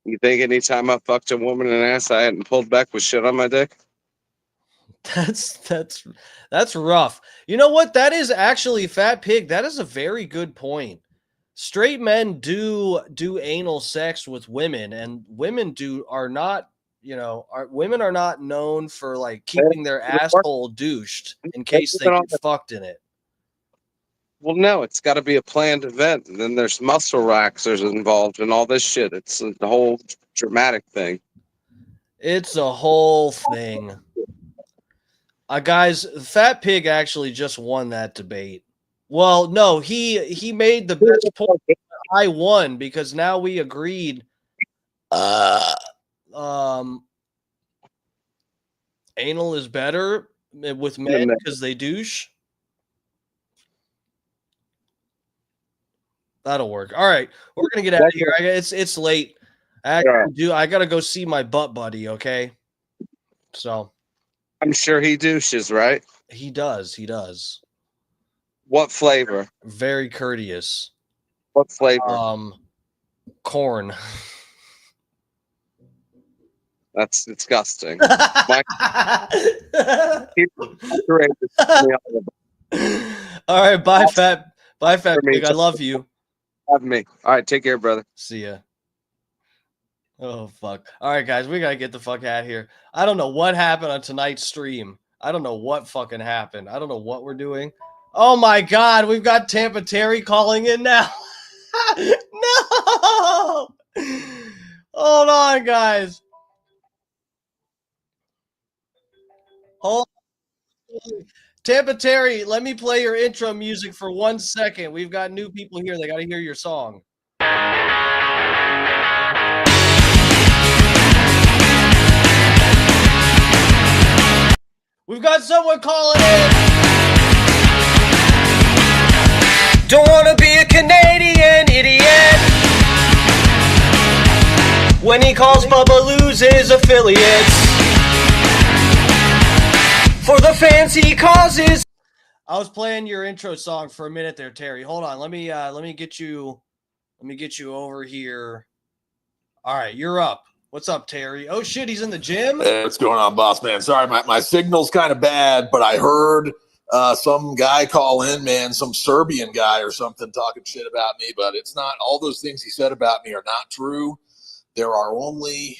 You think anytime I fucked a woman in the ass, I hadn't pulled back with shit on my dick? That's rough. You know what? That is actually, Fat Pig. That is a very good point. Straight men do anal sex with women, and women are not known for like keeping their asshole douched in case they get fucked in it. Well, no, it's got to be a planned event, and then there's muscle relaxers involved and all this shit. It's the whole dramatic thing. It's a whole thing. Guys, Fat Pig actually just won that debate. Well, no, he made the best point. I won because now we agreed. Anal is better with men because they douche. That'll work. All right, we're gonna get out of here. It's late. I gotta go see my butt buddy. Okay, so I'm sure he douches, right? He does. He does. What flavor? Very courteous. What flavor? Corn. That's disgusting. All right, bye, Fat Pig. I love you. Have me. All right, take care, brother. See ya. Oh, fuck. All right, guys, we got to get the fuck out of here. I don't know what happened on tonight's stream. I don't know what fucking happened. I don't know what we're doing. Oh, my God. We've got Tampa Terry calling in now. No. Hold on, guys. Hold on. Tampa Terry, let me play your intro music for 1 second. We've got new people here. They got to hear your song. We've got someone calling in. Don't want to be a Canadian idiot. When he calls Bubba loses affiliates. For the fans he causes. I was playing your intro song for a minute there, Terry. Hold on. Let me get you over here. All right, you're up. What's up, Terry? Oh shit, he's in the gym? Hey, what's going on, boss man? Sorry, my signal's kind of bad, but I heard some guy call in, man, some Serbian guy or something talking shit about me, but it's not, all those things he said about me are not true. There are only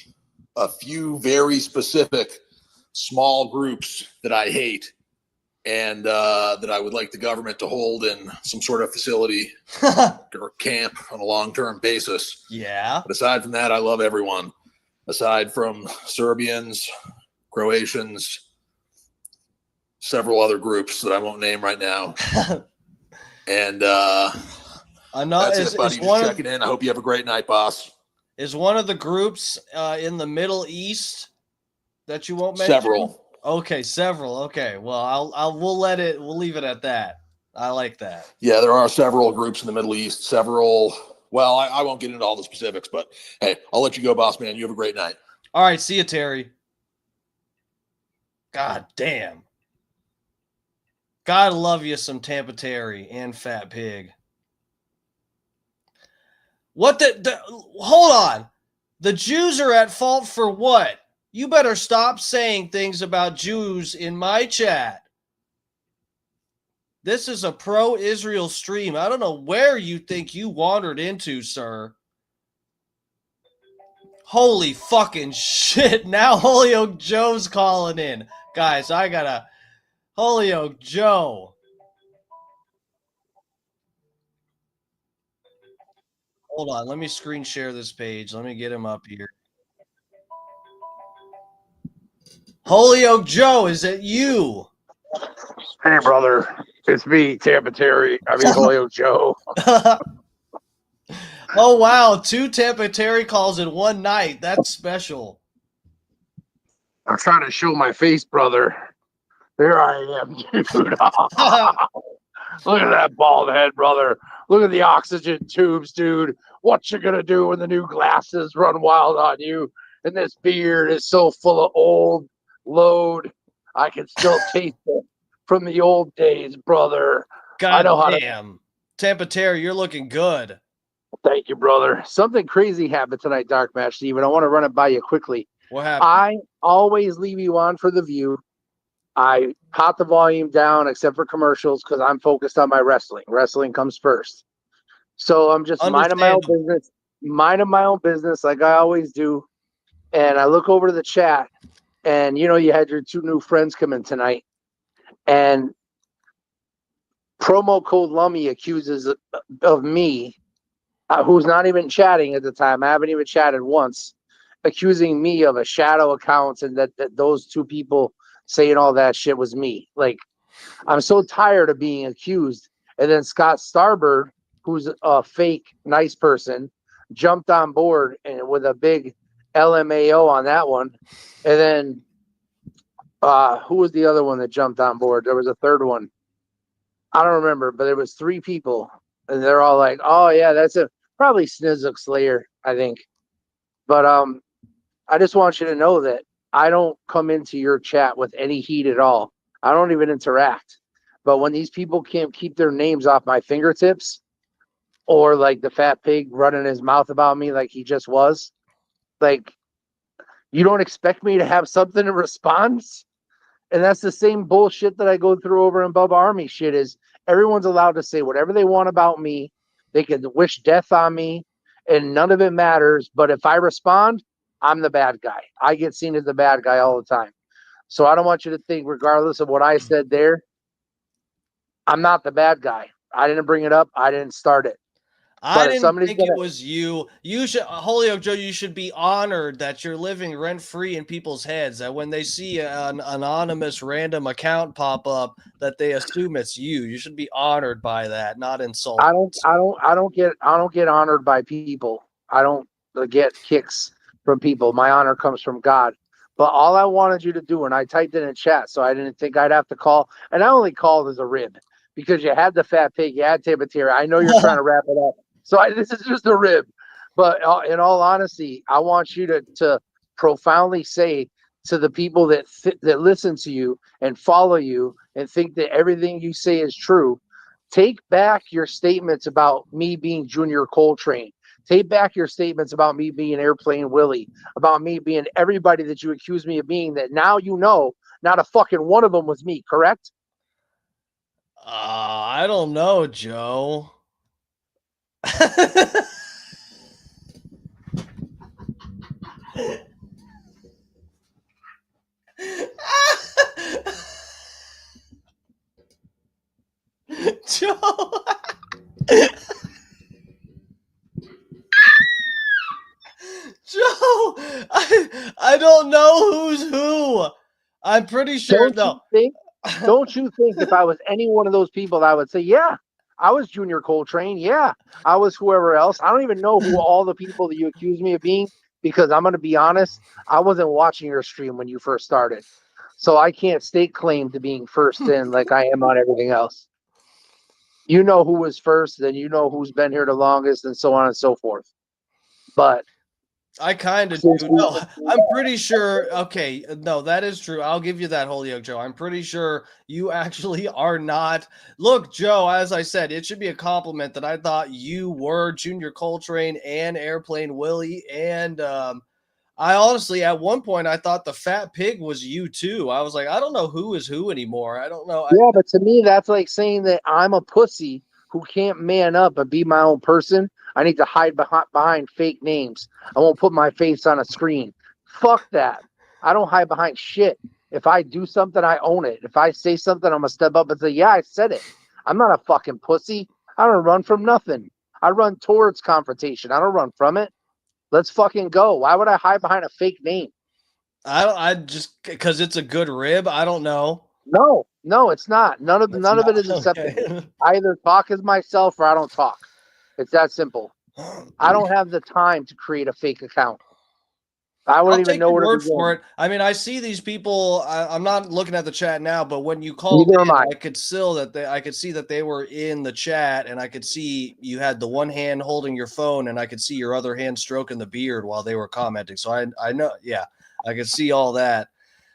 a few very specific small groups that I hate and that I would like the government to hold in some sort of facility or camp on a long-term basis. Yeah. But aside from that, I love everyone. Aside from Serbians, Croatians, several other groups that I won't name right now. And I'm not, that's it, buddy. Just checking in. I hope you have a great night, boss. Is one of the groups in the Middle East that you won't mention? Several. Okay, several. Okay, well, we'll leave it at that. I like that. Yeah, there are several groups in the Middle East. Several. Well, I won't get into all the specifics, but hey, I'll let you go, boss man. You have a great night. All right, see you, Terry. God damn. Gotta love you some Tampa Terry and Fat Pig. What the hold on. The Jews are at fault for what? You better stop saying things about Jews in my chat. This is a pro-Israel stream. I don't know where you think you wandered into, sir. Holy fucking shit. Now Holyoke Joe's calling in. Guys, I gotta... Holyoke Joe. Hold on. Let me screen share this page. Let me get him up here. Holyoke Joe, is it you? Hey, brother. It's me, Tampa Terry. Holyoke Joe. Oh, wow. 2 Tampa Terry calls in one night. That's special. I'm trying to show my face, brother. There I am, dude. Look at that bald head, brother. Look at the oxygen tubes, dude. What you gonna do when the new glasses run wild on you? And this beard is so full of old load. I can still taste it from the old days, brother. God I know how damn. Tampa Terry, you're looking good. Thank you, brother. Something crazy happened tonight, Dark Match, Steven. I want to run it by you quickly. What happened? I always leave you on for the view. I pop the volume down except for commercials because I'm focused on my wrestling. Wrestling comes first. So I'm just minding my own business like I always do. And I look over to the chat and, you had your 2 new friends come in tonight. And promo code Lummy accuses of me, who's not even chatting at the time. I haven't even chatted once, accusing me of a shadow accounts and that those 2 people saying all that shit was me. Like, I'm so tired of being accused. And then Scott Starbird, who's a fake nice person, jumped on board and with a big LMAO on that one. And then who was the other one that jumped on board? There was a third one. I don't remember, but there was 3 people. And they're all like, oh, yeah, that's probably Snizzuk Slayer, I think. But I just want you to know that I don't come into your chat with any heat at all. I don't even interact. But when these people can't keep their names off my fingertips, or like the Fat Pig running his mouth about me like he just was, like, you don't expect me to have something in response? And that's the same bullshit that I go through over in Bubba Army shit is everyone's allowed to say whatever they want about me. They can wish death on me and none of it matters. But if I respond, I'm the bad guy. I get seen as the bad guy all the time. So I don't want you to think, regardless of what I said there, I'm not the bad guy. I didn't bring it up. I didn't start it. I didn't think it was you. You should, Holyoke Joe, you should be honored that you're living rent-free in people's heads, that when they see an anonymous random account pop up, that they assume it's you. You should be honored by that, not insulted. I don't get honored by people. I don't get kicks from people. My honor comes from God. But all I wanted you to do, and I typed it in chat, so I didn't think I'd have to call, and I only called as a rib because you had the Fat Pig, you had Tampa Terry. I know you're trying to wrap it up. So this is just a rib. But in all honesty, I want you to profoundly say to the people that listen to you and follow you and think that everything you say is true, take back your statements about me being Junior Coltrane. Take back your statements about me being Airplane Willie, about me being everybody that you accuse me of being, that now you know not a fucking one of them was me, correct? I don't know, Joe. Joe. Joe, I don't know who's who. I'm pretty sure Don't you think if I was any one of those people, I would say, yeah, I was Junior Coltrane. Yeah, I was whoever else. I don't even know who all the people that you accuse me of being, because I'm going to be honest, I wasn't watching your stream when you first started. So I can't stake claim to being first in like I am on everything else. You know who was first, then you know who's been here the longest, and so on and so forth. But I kind of do. No, I'm pretty sure. Okay, no, that is true. I'll give you that, Holyoke Joe. I'm pretty sure you actually are not. Look, Joe, as I said, it should be a compliment that I thought you were Junior Coltrane and Airplane Willie. And I honestly, at one point, I thought the Fat Pig was you too. I was like, I don't know who is who anymore. I don't know. Yeah, but to me, that's like saying that I'm a pussy who can't man up and be my own person. I need to hide behind fake names. I won't put my face on a screen. Fuck that. I don't hide behind shit. If I do something, I own it. If I say something, I'm going to step up and say, yeah, I said it. I'm not a fucking pussy. I don't run from nothing. I run towards confrontation. I don't run from it. Let's fucking go. Why would I hide behind a fake name? I just because it's a good rib. I don't know. No, it's not. None of it is acceptable. Okay. I either talk as myself or I don't talk. It's that simple. I don't have the time to create a fake account. I wouldn't even know where to word begin. for it. I mean, I see these people. I'm not looking at the chat now, but when you called Neither in, am I. I could see that they were in the chat, and I could see you had the one hand holding your phone, and I could see your other hand stroking the beard while they were commenting. So I know, yeah, I could see all that.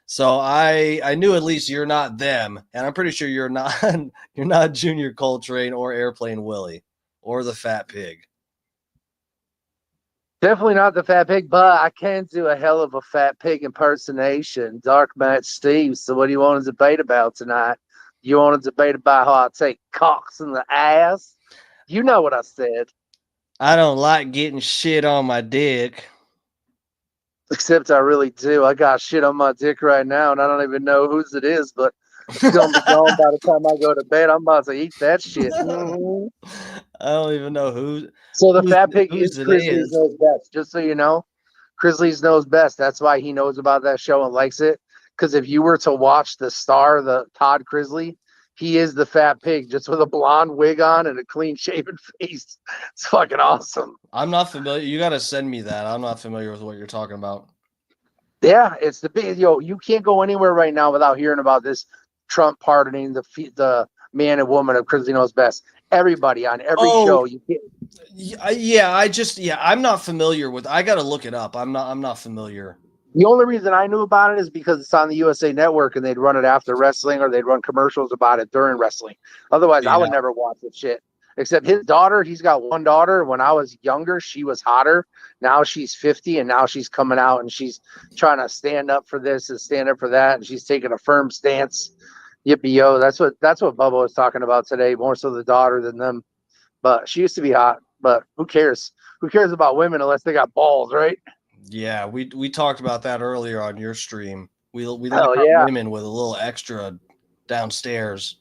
So I knew at least you're not them, and I'm pretty sure you're not Junior Coltrane or Airplane Willie or the Fat Pig. Definitely not the Fat Pig, but I can do a hell of a Fat Pig impersonation. Dark Match Steve. So what do you want to debate about tonight? You want to debate about how I take cocks in the ass? You know what I said. I don't like getting shit on my dick. Except I really do. I got shit on my dick right now, and I don't even know whose it is, but it's going to be gone by the time I go to bed. I'm about to eat that shit. Mhm. I don't even know who. So the Fat Pig whose is it Grizzlies is. knows best, just so you know. Grizzlies knows best. That's why he knows about that show and likes it. Because if you were to watch the star, the Todd Grizzly, he is the Fat Pig, just with a blonde wig on and a clean-shaven face. It's fucking awesome. I'm not familiar. You got to send me that. I'm not familiar with what you're talking about. Yeah, it's the big you can't go anywhere right now without hearing about this Trump pardoning the man and woman of Grizzly Knows Best. Everybody on every show. You can't. I'm not familiar with. I got to look it up. I'm not familiar. The only reason I knew about it is because it's on the USA Network and they'd run it after wrestling or they'd run commercials about it during wrestling. Otherwise, I would never watch this shit. Except his daughter, he's got one daughter. When I was younger, she was hotter. Now she's 50 and now she's coming out and she's trying to stand up for this and stand up for that. And she's taking a firm stance. Yippee-yo. That's what Bubba was talking about today, more so the daughter than them. But she used to be hot. But who cares? Who cares about women unless they got balls, right? Yeah, we talked about that earlier on your stream. We like women with a little extra downstairs.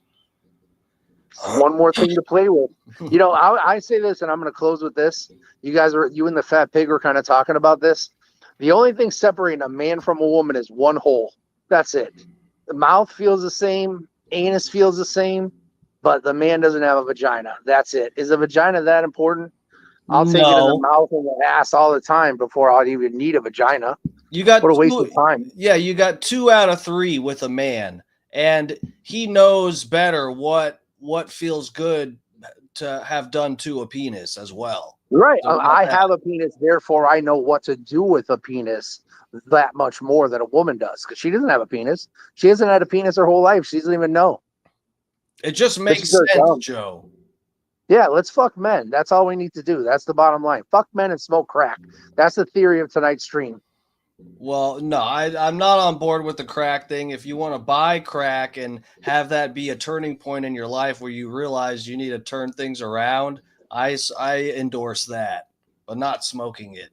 One more thing to play with. You know, I say this, and I'm going to close with this. You and the Fat Pig were kind of talking about this. The only thing separating a man from a woman is one hole. That's it. The mouth feels the same, anus feels the same, but the man doesn't have a vagina. That's it. Is a vagina that important? I'll take it in the mouth and the ass all the time before I'd even need a vagina. You got what a waste of time. Yeah, you got 2 out of 3 with a man, and he knows better what feels good to have done to a penis as well. Right. So I have a penis, therefore I know what to do with a penis that much more than a woman does, because she doesn't have a penis. She hasn't had a penis her whole life. She doesn't even know. It just makes sense, Joe. Yeah, let's fuck men. That's all we need to do. That's the bottom line. Fuck men and smoke crack. That's the theory of tonight's stream. Well, no, I'm not on board with the crack thing. If you want to buy crack and have that be a turning point in your life where you realize you need to turn things around, I endorse that, but not smoking it.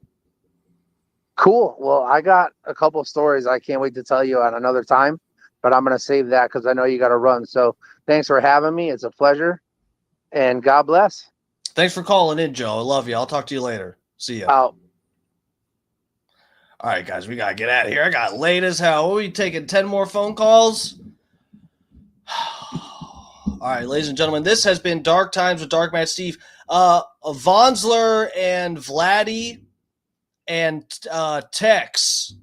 Cool. Well, I got a couple of stories I can't wait to tell you at another time, but I'm going to save that because I know you got to run. So thanks for having me. It's a pleasure. And God bless. Thanks for calling in, Joe. I love you. I'll talk to you later. See ya. Out. All right, guys, we got to get out of here. I got late as hell. Are we taking 10 more phone calls? All right, ladies and gentlemen, this has been Dark Times with Dark Matt Steve. Vonsler and Vladdy and Tex,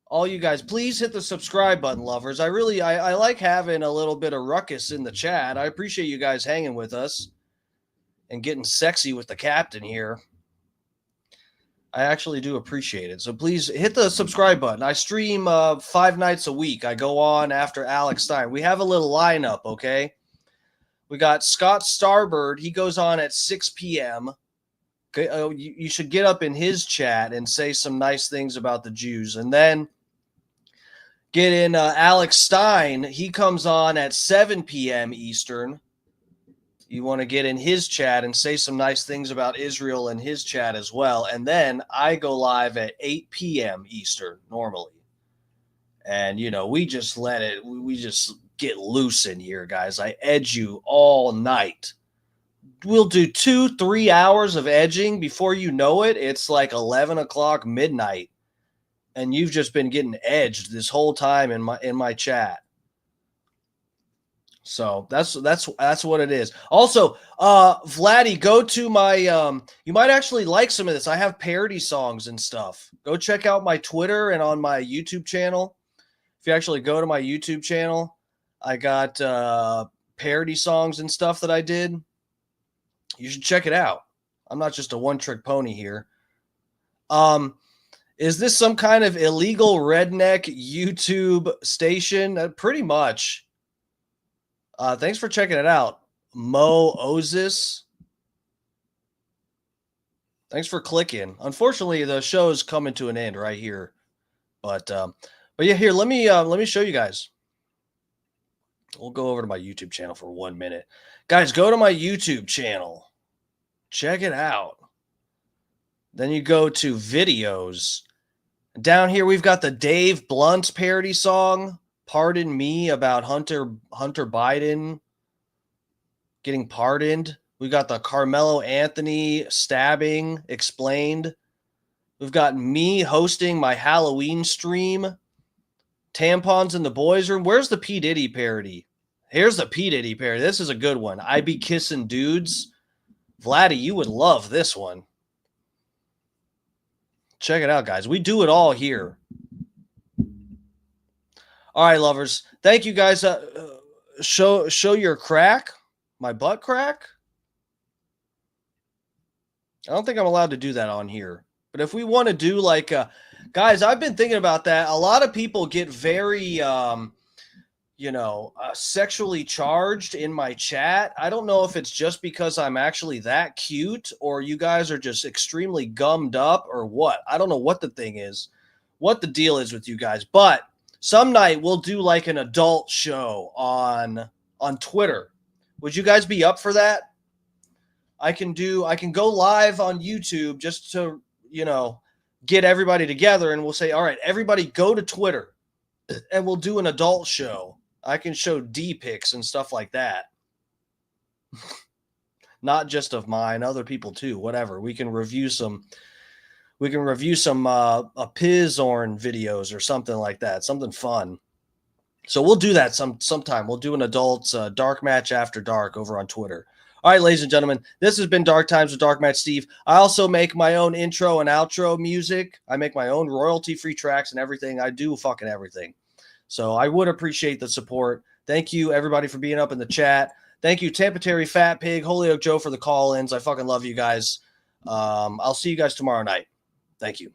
all you guys, please hit the subscribe button, lovers. I like having a little bit of ruckus in the chat. I appreciate you guys hanging with us and getting sexy with the captain here. I actually do appreciate it. So please hit the subscribe button. I stream 5 nights a week. I go on after Alex Stein. We have a little lineup, okay? We got Scott Starbird. He goes on at 6 p.m. Okay, you should get up in his chat and say some nice things about the Jews. And then get in Alex Stein. He comes on at 7 p.m. Eastern. You want to get in his chat and say some nice things about Israel in his chat as well. And then I go live at 8 p.m. Eastern normally. And, you know, we just get loose in here, guys. I edge you all night. We'll do 2-3 hours of edging. Before you know it, it's like 11 o'clock midnight. And you've just been getting edged this whole time in my chat. So that's what it is. Also, Vladdy, go to my you might actually like some of this. I have parody songs and stuff. Go check out my Twitter and on my YouTube channel. If you actually go to my YouTube channel, I got parody songs and stuff that I did. You should check it out. I'm not just a one-trick pony here. Is this some kind of illegal redneck YouTube station? Pretty much. Thanks for checking it out, Mo Osis. Thanks for clicking. Unfortunately, the show is coming to an end right here, but yeah, here let me show you guys. We'll go over to my YouTube channel for 1 minute, guys. Go to my YouTube channel, check it out. Then you go to videos. Down here, we've got the Dave Blunt parody song. Pardon Me, about Hunter Biden getting pardoned. We got the Carmelo Anthony stabbing explained. We've got me hosting my Halloween stream. Tampons in the boys' room. Where's the P. Diddy parody? Here's the P. Diddy parody. This is a good one. I be kissing dudes. Vladdy, you would love this one. Check it out, guys. We do it all here. All right, lovers. Thank you, guys. Show your crack. My butt crack. I don't think I'm allowed to do that on here. But if we want to do like, guys, I've been thinking about that. A lot of people get very, sexually charged in my chat. I don't know if it's just because I'm actually that cute or you guys are just extremely gummed up or what. I don't know what the thing is, what the deal is with you guys, but some night we'll do like an adult show on Twitter. Would you guys be up for that? I can go live on YouTube just to, get everybody together and we'll say, all right, everybody go to Twitter and we'll do an adult show. I can show D pics and stuff like that. Not just of mine, other people too, whatever. We can review some Pizorn videos or something like that, something fun. So we'll do that sometime. We'll do an adults dark match after dark over on Twitter. All right, ladies and gentlemen, this has been Dark Times with Dark Match Steve. I also make my own intro and outro music. I make my own royalty-free tracks and everything. I do fucking everything. So I would appreciate the support. Thank you, everybody, for being up in the chat. Thank you, Tampa Terry, Fat Pig, Holyoke Joe for the call-ins. I fucking love you guys. I'll see you guys tomorrow night. Thank you.